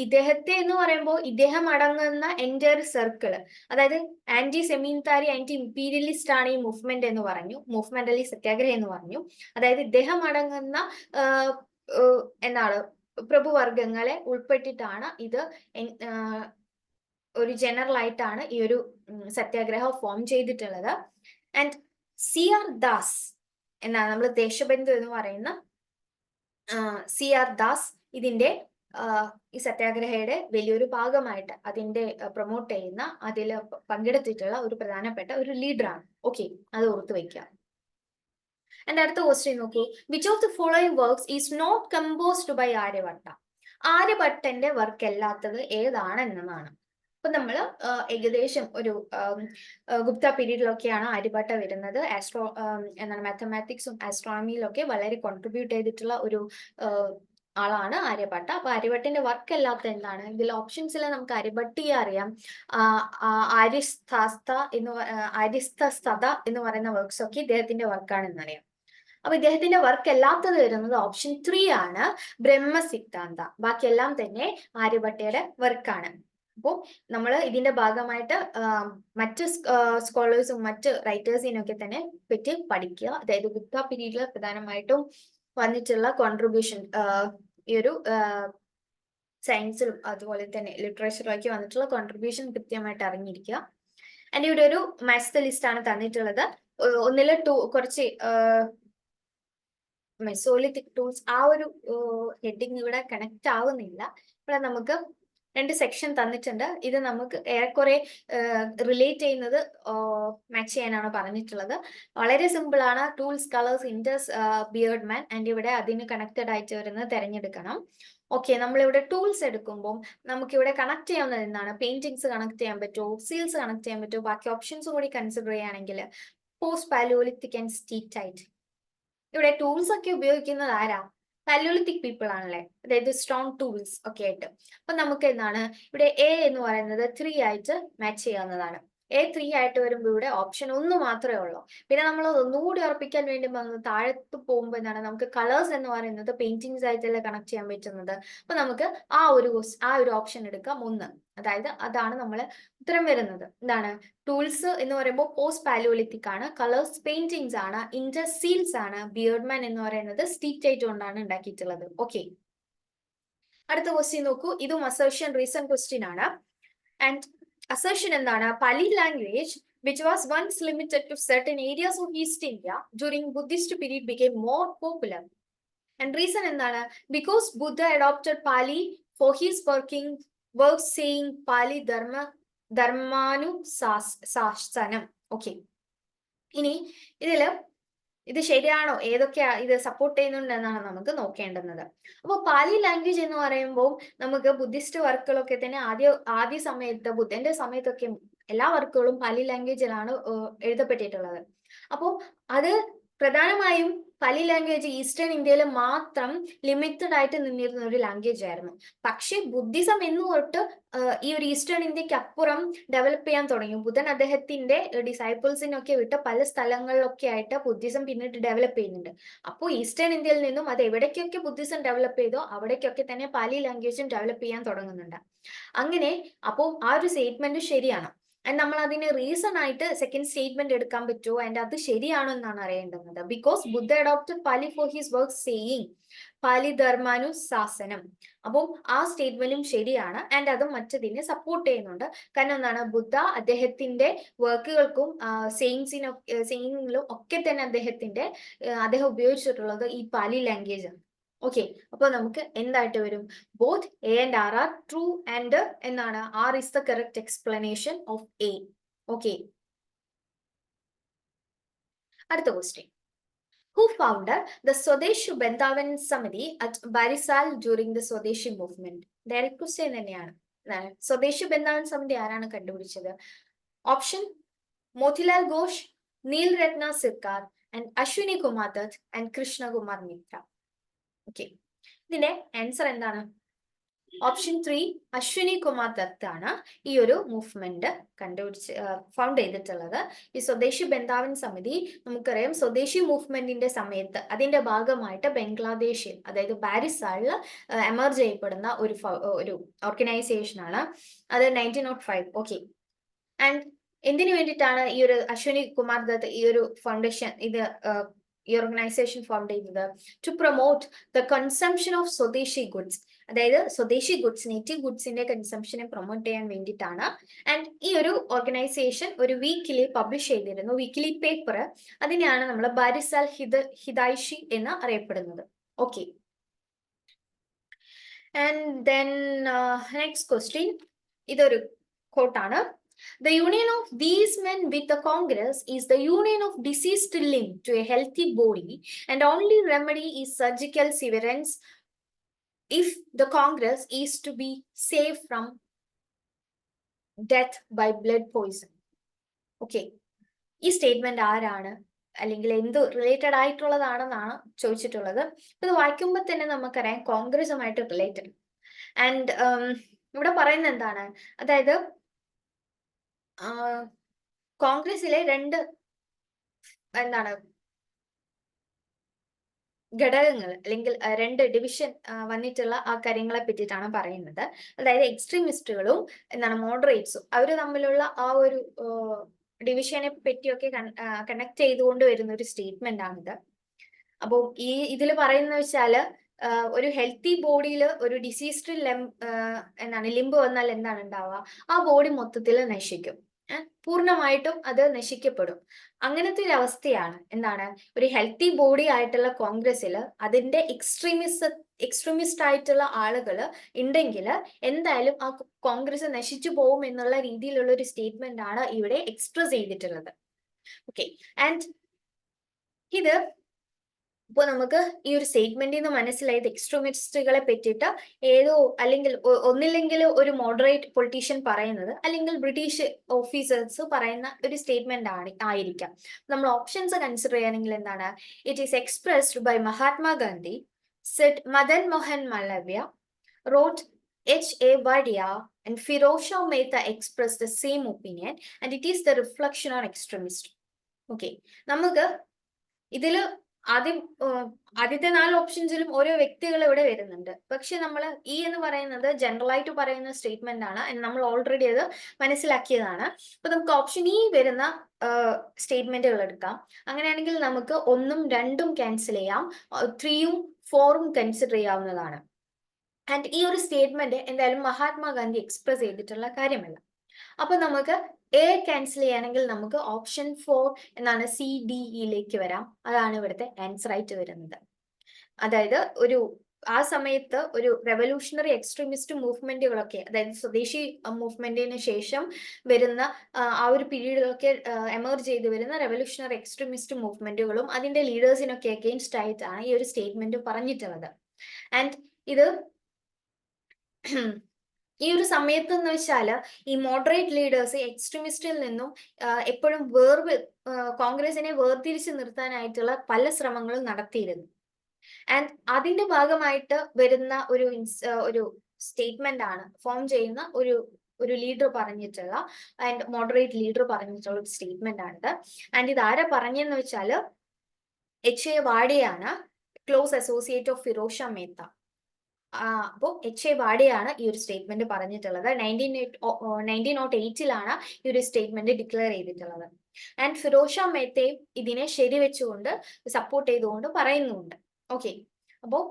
ഇദ്ദേഹത്തെ എന്ന് പറയുമ്പോൾ ഇദ്ദേഹം അടങ്ങുന്ന എൻറ്റയർ സർക്കിള്, അതായത് ആന്റി സെമീൻതാരി, ആന്റി ഇമ്പീരിയലിസ്റ്റ് ആണ് ഈ മൂവ്മെന്റ് എന്ന് പറഞ്ഞു, മൂവ്മെന്റ് അല്ലെങ്കിൽ സത്യാഗ്രഹം എന്ന് പറഞ്ഞു. അതായത് ഇദ്ദേഹം അടങ്ങുന്ന എന്താണ് പ്രഭുവർഗങ്ങളെ ഉൾപ്പെട്ടിട്ടാണ് ഇത് ഒരു ജനറൽ ആയിട്ടാണ് ഈ ഒരു സത്യാഗ്രഹം ഫോം ചെയ്തിട്ടുള്ളത്. ആൻഡ് CR ദാസ് എന്നാണ് നമ്മൾ ദേശബന്ധു എന്ന് പറയുന്ന CR ദാസ് ഇതിന്റെ ഈ സത്യാഗ്രഹയുടെ വലിയൊരു ഭാഗമായിട്ട് അതിന്റെ പ്രൊമോട്ട് ചെയ്യുന്ന, അതിൽ പങ്കെടുത്തിട്ടുള്ള ഒരു പ്രധാനപ്പെട്ട ഒരു ലീഡറാണ്. ഓക്കെ, അത് ഓർത്തു വയ്ക്കുക. And അടുത്ത ക്വസ്റ്റ്യൻ നോക്കൂ. Which of the following works is not composed by Aryabhata? ആര്യഭട്ടന്റെ വർക്ക് അല്ലാത്തത് ഏതാണ് എന്നതാണ്. അപ്പൊ നമ്മൾ ഏകദേശം ഒരു ഗുപ്ത പീരീഡിലൊക്കെയാണ് ആര്യഭട്ട വരുന്നത്. എന്താണ്, മാത്തമാറ്റിക്സും ആസ്ട്രോണമിയിലൊക്കെ വളരെ കോൺട്രിബ്യൂട്ട് ചെയ്തിട്ടുള്ള ഒരു ആളാണ് ആര്യഭട്ട. അപ്പൊ ആര്യഭട്ടിന്റെ വർക്ക് അല്ലാത്ത എന്താണ്? ഇതിൽ ഓപ്ഷൻസിൽ നമുക്ക് ആര്യഭട്ടിയെ അറിയാം, ആര്യസ്ഥത എന്ന് പറയുന്ന വർക്ക്സ് ഒക്കെ ഇദ്ദേഹത്തിന്റെ വർക്കാണെന്നറിയാം. അപ്പൊ ഇദ്ദേഹത്തിന്റെ വർക്ക് അല്ലാത്തത് വരുന്നത് ഓപ്ഷൻ 3 ആണ്, ബ്രഹ്മസിദ്ധാന്ത. ബാക്കിയെല്ലാം തന്നെ ആര്യഭട്ടയുടെ വർക്കാണ്. അപ്പോൾ നമ്മൾ ഇതിന്റെ ഭാഗമായിട്ട് മറ്റ് സ്കോളേഴ്സും മറ്റ് റൈറ്റേഴ്സിനൊക്കെ തന്നെ പറ്റി പഠിക്കുക. അതായത് ഗുപ്ത പീരീഡിൽ പ്രധാനമായിട്ടും വന്നിട്ടുള്ള കോൺട്രിബ്യൂഷൻ ഈ ഒരു സയൻസിലും അതുപോലെ തന്നെ ലിറ്ററേച്ചറിലേക്ക് വന്നിട്ടുള്ള കോൺട്രിബ്യൂഷൻ കൃത്യമായിട്ട് അറിഞ്ഞിരിക്കുക. ആൻഡ് ഇവിടെ ഒരു മാത്സ് ലിസ്റ്റ് ആണ് തന്നിട്ടുള്ളത്. ഒന്നില് കുറച്ച് മെസോലിത്തിക് ടൂൾസ് ആ ഒരു ഹെഡിങ് ഇവിടെ കണക്ട് ആവുന്നില്ല. ഇവിടെ നമുക്ക് 2 സെക്ഷൻ തന്നിട്ടുണ്ട്. ഇത് നമുക്ക് ഏറെക്കുറെ റിലേറ്റ് ചെയ്യുന്നത് മാച്ച് ചെയ്യാനാണ് പറഞ്ഞിട്ടുള്ളത്. വളരെ സിമ്പിൾ ആണ്. Tools, colours, Indus, beard man. And ഇവിടെ അതിന് കണക്റ്റഡ് ആയിട്ട് വരുന്നത് തിരഞ്ഞെടുക്കണം. ഓക്കെ, നമ്മളിവിടെ ടൂൾസ് എടുക്കുമ്പോൾ നമുക്കിവിടെ കണക്ട് ചെയ്യാവുന്നത് എന്താണ്? പെയിന്റിങ്സ് കണക്ട് ചെയ്യാൻ പറ്റുമോ, സീൽസ് കണക്ട് ചെയ്യാൻ പറ്റുമോ, ബാക്കി ഓപ്ഷൻസ് കൂടി കൺസിഡർ ചെയ്യുകയാണെങ്കിൽ പോസ്റ്റ് പാലിയോലിത്തിക് ആൻഡ് സ്റ്റീറ്റൈറ്റ്. ഇവിടെ ടൂൾസ് ഒക്കെ ഉപയോഗിക്കുന്നത് ആരാ? പാലിയോലിത്തിക് പീപ്പിൾ ആണല്ലേ, അതായത് സ്ട്രോങ് ടൂൾസ് ഒക്കെ ആയിട്ട്. അപ്പൊ നമുക്ക് എന്താണ് ഇവിടെ എ എന്ന് പറയുന്നത് 3 ആയിട്ട് മാച്ച് ചെയ്യാവുന്നതാണ്. എ 3 ആയിട്ട് വരുമ്പോൾ ഇവിടെ ഓപ്ഷൻ 1 മാത്രമേ ഉള്ളൂ. പിന്നെ നമ്മൾ ഒന്നുകൂടി ഉറപ്പിക്കാൻ വേണ്ടി താഴത്ത് പോകുമ്പോൾ എന്താണ്, നമുക്ക് കളേഴ്സ് എന്ന് പറയുന്നത് പെയിന്റിങ്സ് ആയിട്ടല്ലേ കണക്ട് ചെയ്യാൻ പറ്റുന്നത്. അപ്പൊ നമുക്ക് ആ ഒരു ഓപ്ഷൻ എടുക്കാം 1. അതായത് അതാണ് നമ്മൾ ഉത്തരം വരുന്നത്. എന്താണ്, ടൂൾസ് എന്ന് പറയുമ്പോൾ പോസ്റ്റ് പാലിയോലിത്തിക് ആണ്, കളേഴ്സ് പെയിന്റിങ്സ് ആണ്, ഇൻഡസ് സീൽസ് ആണ്, ബിയർഡ്മാൻ എന്ന് പറയുന്നത് സ്റ്റീറ്റൈറ്റ് കൊണ്ടാണ് ഉണ്ടാക്കിയിട്ടുള്ളത്. ഓക്കെ, അടുത്ത ക്വസ്റ്റ്യൻ നോക്കൂ. ഇതും അസേർഷൻ റീസൺ ക്വസ്റ്റ്യൻ ആണ്. ആൻഡ് അസേർഷൻ എന്താണ്? പാലി language which was once limited to certain areas of East India during Buddhist period became more popular. And reason എന്താണ്? Because Buddha adopted Pali for his work saying Pali Dharmanushasanam. Okay, ഇനി ഇത് ശരിയാണോ, ഏതൊക്കെയാ ഇത് support ചെയ്യുന്നുണ്ടെന്നാണ് നമുക്ക് നോക്കേണ്ടുന്നത്. അപ്പോൾ പാലി language എന്ന് പറയുമ്പോൾ നമുക്ക് ബുദ്ധിസ്റ്റ് വർക്കുകളൊക്കെ തന്നെ ആദ്യ സമയത്ത് ബുദ്ധന്റെ സമയത്തൊക്കെ എല്ലാ വർക്കുകളും പാലി ലാംഗ്വേജിലാണ് എഴുതപ്പെട്ടിട്ടുള്ളത്. അപ്പോൾ അത് പ്രധാനമായും പാലി ലാംഗ്വേജ് ഈസ്റ്റേൺ ഇന്ത്യയിൽ മാത്രം ലിമിറ്റഡ് ആയിട്ട് നിന്നിരുന്ന ഒരു ലാംഗ്വേജ് ആയിരുന്നു. പക്ഷെ ബുദ്ധിസം എന്ന് തൊട്ട് ഈ ഒരു ഈസ്റ്റേൺ ഇന്ത്യക്ക് അപ്പുറം ഡെവലപ്പ് ചെയ്യാൻ തുടങ്ങി. ബുദ്ധൻ അദ്ദേഹത്തിന്റെ ഡിസൈപ്പിൾസിനൊക്കെ വിട്ട് പല സ്ഥലങ്ങളിലൊക്കെ ആയിട്ട് ബുദ്ധിസം പിന്നീട് ഡെവലപ്പ് ചെയ്യുന്നുണ്ട്. അപ്പോൾ ഈസ്റ്റേൺ ഇന്ത്യയിൽ നിന്നും അത് എവിടേക്കൊക്കെ ബുദ്ധിസം ഡെവലപ്പ് ചെയ്തോ അവിടേക്കൊക്കെ തന്നെ പാലി ലാംഗ്വേജും ഡെവലപ്പ് ചെയ്യാൻ തുടങ്ങുന്നുണ്ട്. അങ്ങനെ അപ്പോൾ ആ ഒരു സ്റ്റേറ്റ്മെന്റ് ശരിയാണ്. ആൻഡ് നമ്മൾ അതിന് റീസൺ ആയിട്ട് സെക്കൻഡ് സ്റ്റേറ്റ്മെന്റ് എടുക്കാൻ പറ്റുമോ, ആൻഡ് അത് ശരിയാണോ എന്നാണ് അറിയേണ്ടുന്നത്. Because Buddha adopted Pali for his work saying Pali Dharmanushasanam. അപ്പോൾ ആ സ്റ്റേറ്റ്മെന്റും ശരിയാണ്. ആൻഡ് അത് മറ്റതിനെ സപ്പോർട്ട് ചെയ്യുന്നുണ്ട്. കാരണം എന്താണ്, ബുദ്ധ അദ്ദേഹത്തിന്റെ വർക്കുകൾക്കും സെയിങ്ങിലും ഒക്കെ തന്നെ അദ്ദേഹം ഉപയോഗിച്ചിട്ടുള്ളത് ഈ പാലി ലാംഗ്വേജ് ആണ്. ഓക്കെ, അപ്പൊ നമുക്ക് എന്തായിട്ട് വരും? Both A and R are true and എന്താണ്, R is the correct explanation of A. Okay, അടുത്ത question. Who founded the Swadeshi Bendavan Samiti at Barisal during the Swadeshi movement? Direct question തന്നെയാണ്. സ്വദേശി ബന്ധാവൻ സമിതി ആരാണ് കണ്ടുപിടിച്ചത്? Option Motilal Ghosh, Nil Ratna Sircar, and Ashwini Kumar Dutt, and Krishnakumar Mitra. Okay, ഇതിന്റെ answer എന്താണ്? Option 3 Ashwini Kumar Dutt ആണ് ഈ ഒരു മൂവ്മെന്റ് ഫൗണ്ട് ചെയ്തിട്ടുള്ളത്. ഈ സ്വദേശി ബന്ധാവൻ സമിതി നമുക്കറിയാം സ്വദേശി മൂവ്മെന്റിന്റെ സമയത്ത് അതിന്റെ ഭാഗമായിട്ട് ബംഗ്ലാദേശിൽ, അതായത് ബാരിസാളിൽ എമർജ് ചെയ്യപ്പെടുന്ന ഒരു ഓർഗനൈസേഷൻ ആണ്. അത് 1905. ഓക്കെ, ആൻഡ് എന്തിനു വേണ്ടിയിട്ടാണ് ഈ ഒരു അശ്വിനി കുമാർ ദത്ത് ഈ ഒരു ഫൗണ്ടേഷൻ ഈ ഓർഗനൈസേഷൻ ഫോം ചെയ്തത്? To promote the consumption of swadeshi goods, അതായത് സ്വദേശി ഗുഡ്സ്, നേറ്റീവ് ഗുഡ്സിന്റെ കൺസംഷനെ പ്രൊമോട്ട് ചെയ്യാൻ വേണ്ടിയിട്ടാണ്. ആൻഡ് ഈ ഒരു ഓർഗനൈസേഷൻ ഒരു വീക്കിലി പബ്ലിഷ് ചെയ്തിരുന്നു, വീക്കിലി പേപ്പർ. അതിനെയാണ് നമ്മൾ ബാരിസാൽ ഹിദൈഷി എന്ന് അറിയപ്പെടുന്നത്. Okay, and then next question. ഇതൊരു കോട്ടാണ്. The union of these men with the Congress is the union of deceased limb to a healthy body, and only remedy is surgical severance if the Congress is to be saved from death by blood poison. Okay, ഈ statement ആരാണ് അല്ലെങ്കിൽ എന്ത് related ആയിട്ടുള്ളതാണെന്നാണ് ചോദിച്ചിട്ടുള്ളത്. ഇത് വായിക്കുമ്പോൾ തന്നെ നമുക്കറിയാം കോൺഗ്രസുമായിട്ട് related. And ഇവിടെ പറയുന്നത് എന്താണ്, അതായത് കോൺഗ്രസിലെ രണ്ട് എന്താണ് ഘടകങ്ങൾ അല്ലെങ്കിൽ രണ്ട് ഡിവിഷൻ വന്നിട്ടുള്ള ആ കാര്യങ്ങളെ പറ്റിയിട്ടാണ് പറയുന്നത്. അതായത് എക്സ്ട്രീമിസ്റ്റുകളും എന്താണ് മോഡറേറ്റ്സും അവർ തമ്മിലുള്ള ആ ഒരു ഡിവിഷനെ പറ്റിയൊക്കെ കണക്ട് ചെയ്തുകൊണ്ട് വരുന്ന ഒരു സ്റ്റേറ്റ്മെന്റ് ആണിത്. അപ്പോൾ ഇതിൽ പറയുന്ന വെച്ചാല് ഒരു ഹെൽത്തി ബോഡിയിൽ ഒരു ഡിസീസ്ഡ് എന്താണ് ലിംബ് വന്നാൽ എന്താണ് ഉണ്ടാവുക, ആ ബോഡി മൊത്തത്തിൽ നശിക്കും, പൂർണ്ണമായിട്ടും അത് നശിക്കപ്പെടും. അങ്ങനത്തെ ഒരു അവസ്ഥയാണ് എന്താണ് ഒരു ഹെൽത്തി ബോഡി ആയിട്ടുള്ള കോൺഗ്രസ്സിൽ അതിന്റെ എക്സ്ട്രീമിസ്റ്റ് ആയിട്ടുള്ള ആളുകൾ ഉണ്ടെങ്കിൽ എന്തായാലും ആ കോൺഗ്രസ് നശിച്ചു പോകും എന്നുള്ള രീതിയിലുള്ള ഒരു സ്റ്റേറ്റ്മെന്റ് ആണ് ഇവിടെ എക്സ്പ്രസ് ചെയ്തിട്ടുള്ളത്. ഓക്കെ, ആൻഡ് ഇത് ഇപ്പോൾ നമുക്ക് ഈ ഒരു സ്റ്റേറ്റ്മെന്റിൽ നിന്ന് മനസ്സിലായത് എക്സ്ട്രീമിസ്റ്റുകളെ പറ്റിയിട്ട് ഏതോ അല്ലെങ്കിൽ ഒന്നില്ലെങ്കിൽ ഒരു മോഡറേറ്റ് പൊളിറ്റീഷ്യൻ പറയുന്നത് അല്ലെങ്കിൽ ബ്രിട്ടീഷ് ഓഫീസേഴ്സ് പറയുന്ന ഒരു സ്റ്റേറ്റ്മെന്റ് ആയിരിക്കാം. നമ്മൾ ഓപ്ഷൻസ് കൺസിഡർ ചെയ്യുകയാണെങ്കിൽ എന്താണ്, it is expressed by Mahatma Gandhi, said Madan Mohan Malaviya, wrote H.A. Wadia and Firoz Mehta expressed the same opinion and it is the reflection on extremist. Okay, നമുക്ക് ഇതില് ആദ്യത്തെ 4 ഓപ്ഷൻസിലും ഓരോ വ്യക്തികൾ ഇവിടെ വരുന്നുണ്ട്. പക്ഷെ നമ്മൾ എന്ന് പറയുന്നത് ജനറൽ ആയിട്ട് പറയുന്ന സ്റ്റേറ്റ്മെന്റ് ആണ്. നമ്മൾ ഓൾറെഡി അത് മനസ്സിലാക്കിയതാണ്. അപ്പൊ നമുക്ക് ഓപ്ഷൻ വരുന്ന സ്റ്റേറ്റ്മെന്റുകൾ എടുക്കാം. അങ്ങനെയാണെങ്കിൽ നമുക്ക് 1ഉം 2ഉം ക്യാൻസൽ ചെയ്യാം, 3ഉം 4ഉം കൺസിഡർ ചെയ്യാവുന്നതാണ്. ആൻഡ് ഈ ഒരു സ്റ്റേറ്റ്മെന്റ് എന്തായാലും മഹാത്മാഗാന്ധി എക്സ്പ്രസ് ചെയ്തിട്ടുള്ള കാര്യമല്ല. അപ്പൊ നമുക്ക് എ ക്യാൻസൽ ചെയ്യുകയാണെങ്കിൽ നമുക്ക് ഓപ്ഷൻ 4 എന്നാണ് CDEയിലേക്ക് വരാം. അതാണ് ഇവിടുത്തെ ആൻസർ ആയിട്ട് വരുന്നത്. അതായത് ആ സമയത്ത് ഒരു റെവല്യൂഷണറി എക്സ്ട്രീമിസ്റ്റ് മൂവ്മെന്റുകളൊക്കെ, അതായത് സ്വദേശി മൂവ്മെന്റിന് ശേഷം വരുന്ന ആ ഒരു പീരീഡിലൊക്കെ എമർജ് ചെയ്ത് വരുന്ന റെവല്യൂഷണറി എക്സ്ട്രീമിസ്റ്റ് മൂവ്മെന്റുകളും അതിന്റെ ലീഡേഴ്സിനൊക്കെ അഗെയിൻസ്റ്റ് ആയിട്ടാണ് ഈ ഒരു സ്റ്റേറ്റ്മെന്റ് പറഞ്ഞിട്ടുള്ളത്. ആൻഡ് ഇത് ഈ ഒരു സമയത്ത് എന്ന് വെച്ചാൽ ഈ മോഡറേറ്റ് ലീഡേഴ്സ് എക്സ്ട്രീമിസ്റ്റിൽ നിന്നും എപ്പോഴും കോൺഗ്രസിനെ വേർതിരിച്ച് നിർത്താനായിട്ടുള്ള പല ശ്രമങ്ങളും നടത്തിയിരുന്നു. ആൻഡ് അതിന്റെ ഭാഗമായിട്ട് വരുന്ന ഒരു സ്റ്റേറ്റ്മെന്റ് ആണ് ഫോം ചെയ്യുന്ന ഒരു ലീഡർ പറഞ്ഞിട്ടുള്ള ആൻഡ് മോഡറേറ്റ് ലീഡർ പറഞ്ഞിട്ടുള്ള ഒരു സ്റ്റേറ്റ്മെന്റ് ആണിത്. ആൻഡ് ഇത് ആരാ പറഞ്ഞെന്ന് വെച്ചാൽ H.A. വാഡിയാണ്, close associate of Firoz Shah Mehta. അപ്പോൾ H.A. വാഡിയാണ് ഈ ഒരു സ്റ്റേറ്റ്മെന്റ് പറഞ്ഞിട്ടുള്ളത്. 1908 ഈ ഒരു സ്റ്റേറ്റ്മെന്റ് ഡിക്ലെയർ ചെയ്തിട്ടുള്ളത്. ആൻഡ് ഫിറോസ് ഷാ മേത്തയും ഇതിനെ ശരിവെച്ചുകൊണ്ട് സപ്പോർട്ട് ചെയ്തുകൊണ്ട് പറയുന്നുണ്ട്. ഓക്കെ, അപ്പോൾ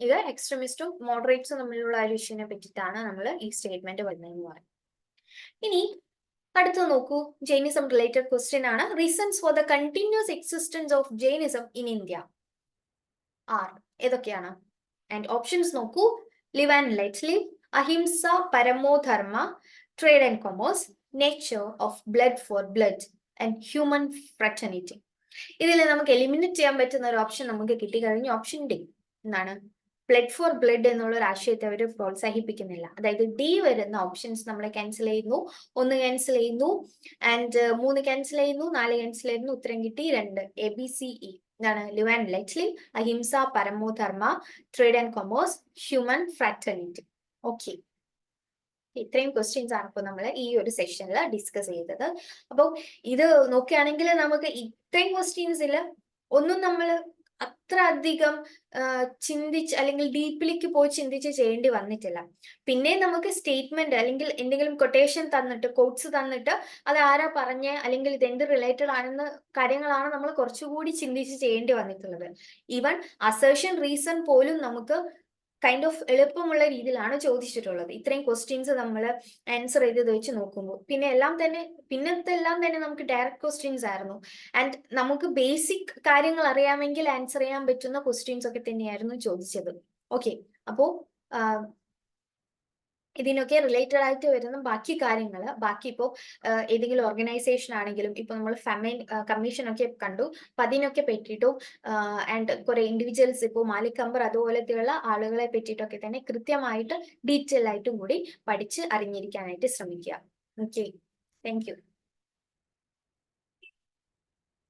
ഇത് എക്സ്ട്രീമിസ്റ്റും മോഡറേറ്റ്സും തമ്മിലുള്ള ഒരു ഇഷ്യൂനെ പറ്റിയിട്ടാണ് നമ്മൾ ഈ സ്റ്റേറ്റ്മെന്റ് വരുന്നതെന്ന് പറയുന്നത്. ഇനി അടുത്ത് നോക്കൂ, ജൈനിസം റിലേറ്റഡ് ക്വസ്റ്റ്യൻ ആണ്. Reasons for the continuous existence of Jainism in India are ഏതൊക്കെയാണ്? ആൻഡ് ഓപ്ഷൻസ് നോക്കൂ, live and let live, ahimsa paramo dharma, trade and commerce, nature of blood for blood and human fraternity. ഇതിൽ നമുക്ക് എലിമിനേറ്റ് ചെയ്യാൻ പറ്റുന്ന ഒരു ഓപ്ഷൻ നമുക്ക് കിട്ടിക്കഴിഞ്ഞു. ഓപ്ഷൻ ഡി എന്താണ്, ബ്ലഡ് ഫോർ ബ്ലഡ് എന്നുള്ള ഒരു ആശയത്തെ അവർ പ്രോത്സാഹിപ്പിക്കുന്നില്ല. അതായത് ഡി വരുന്ന ഓപ്ഷൻസ് നമ്മൾ ക്യാൻസൽ ചെയ്യുന്നു. 1 ക്യാൻസൽ ചെയ്യുന്നു, ആൻഡ് 3 ക്യാൻസൽ ചെയ്യുന്നു, 4 ക്യാൻസൽ ചെയ്യുന്നു, ഉത്തരം കിട്ടി 2. ABCE എന്താണ്, live and let live, ahimsa paramo dharma, trade and commerce, human fraternity. Okay, ഇത്രയും ക്വസ്റ്റ്യൻസ് ആണ് ഇപ്പോൾ നമ്മൾ ഈ ഒരു സെഷനിൽ ഡിസ്കസ് ചെയ്തത്. അപ്പോൾ ഇത് നോക്കുകയാണെങ്കിൽ നമുക്ക് ഇത്രയും ക്വസ്റ്റ്യൻസിൽ ഒന്നും നമ്മൾ അത്ര അധികം ചിന്തിച്ച് അല്ലെങ്കിൽ ഡീപ്പിലേക്ക് പോയി ചിന്തിച്ച് ചെയ്യേണ്ടി വന്നിട്ടില്ല. പിന്നെ നമുക്ക് സ്റ്റേറ്റ്മെന്റ് അല്ലെങ്കിൽ എന്തെങ്കിലും കൊട്ടേഷൻ തന്നിട്ട്, കോട്ട്സ് തന്നിട്ട് അത് ആരാ പറഞ്ഞ അല്ലെങ്കിൽ ഇത് എന്ത് റിലേറ്റഡ് ആണെന്ന കാര്യങ്ങളാണ് നമ്മൾ കുറച്ചുകൂടി ചിന്തിച്ച് ചെയ്യേണ്ടി വന്നിട്ടുള്ളത്. ഈവൻ അസേർഷൻ റീസൺ പോലും നമുക്ക് കൈൻഡ് ഓഫ് എളുപ്പമുള്ള രീതിയിലാണ് ചോദിച്ചിട്ടുള്ളത്. ഇത്രയും ക്വസ്റ്റ്യൻസ് നമ്മൾ ആൻസർ ചെയ്ത് വെച്ച് നോക്കുമ്പോൾ പിന്നത്തെ എല്ലാം തന്നെ നമുക്ക് ഡയറക്റ്റ് ക്വസ്റ്റ്യൻസ് ആയിരുന്നു. ആൻഡ് നമുക്ക് ബേസിക് കാര്യങ്ങൾ അറിയാമെങ്കിൽ ആൻസർ ചെയ്യാൻ പറ്റുന്ന ക്വസ്റ്റ്യൻസ് ഒക്കെ തന്നെയായിരുന്നു ചോദിച്ചത്. ഓക്കെ, അപ്പോൾ ഇതിനൊക്കെ റിലേറ്റഡ് ആയിട്ട് വരുന്ന ബാക്കി കാര്യങ്ങൾ, ബാക്കി ഇപ്പോൾ ഏതെങ്കിലും ഓർഗനൈസേഷൻ ആണെങ്കിലും, ഇപ്പൊ നമ്മൾ ഫെമൈൻ കമ്മീഷൻ ഒക്കെ കണ്ടു, അപ്പൊ അതിനൊക്കെ പറ്റിയിട്ടും ആൻഡ് കുറെ ഇൻഡിവിജ്വൽസ് ഇപ്പോൾ മാലിക് അംബർ അതുപോലത്തെയുള്ള ആളുകളെ പറ്റിയിട്ടൊക്കെ തന്നെ കൃത്യമായിട്ട് ഡീറ്റെയിൽ ആയിട്ടും കൂടി പഠിച്ച് അറിഞ്ഞിരിക്കാനായിട്ട് ശ്രമിക്കുക. Okay, thank you.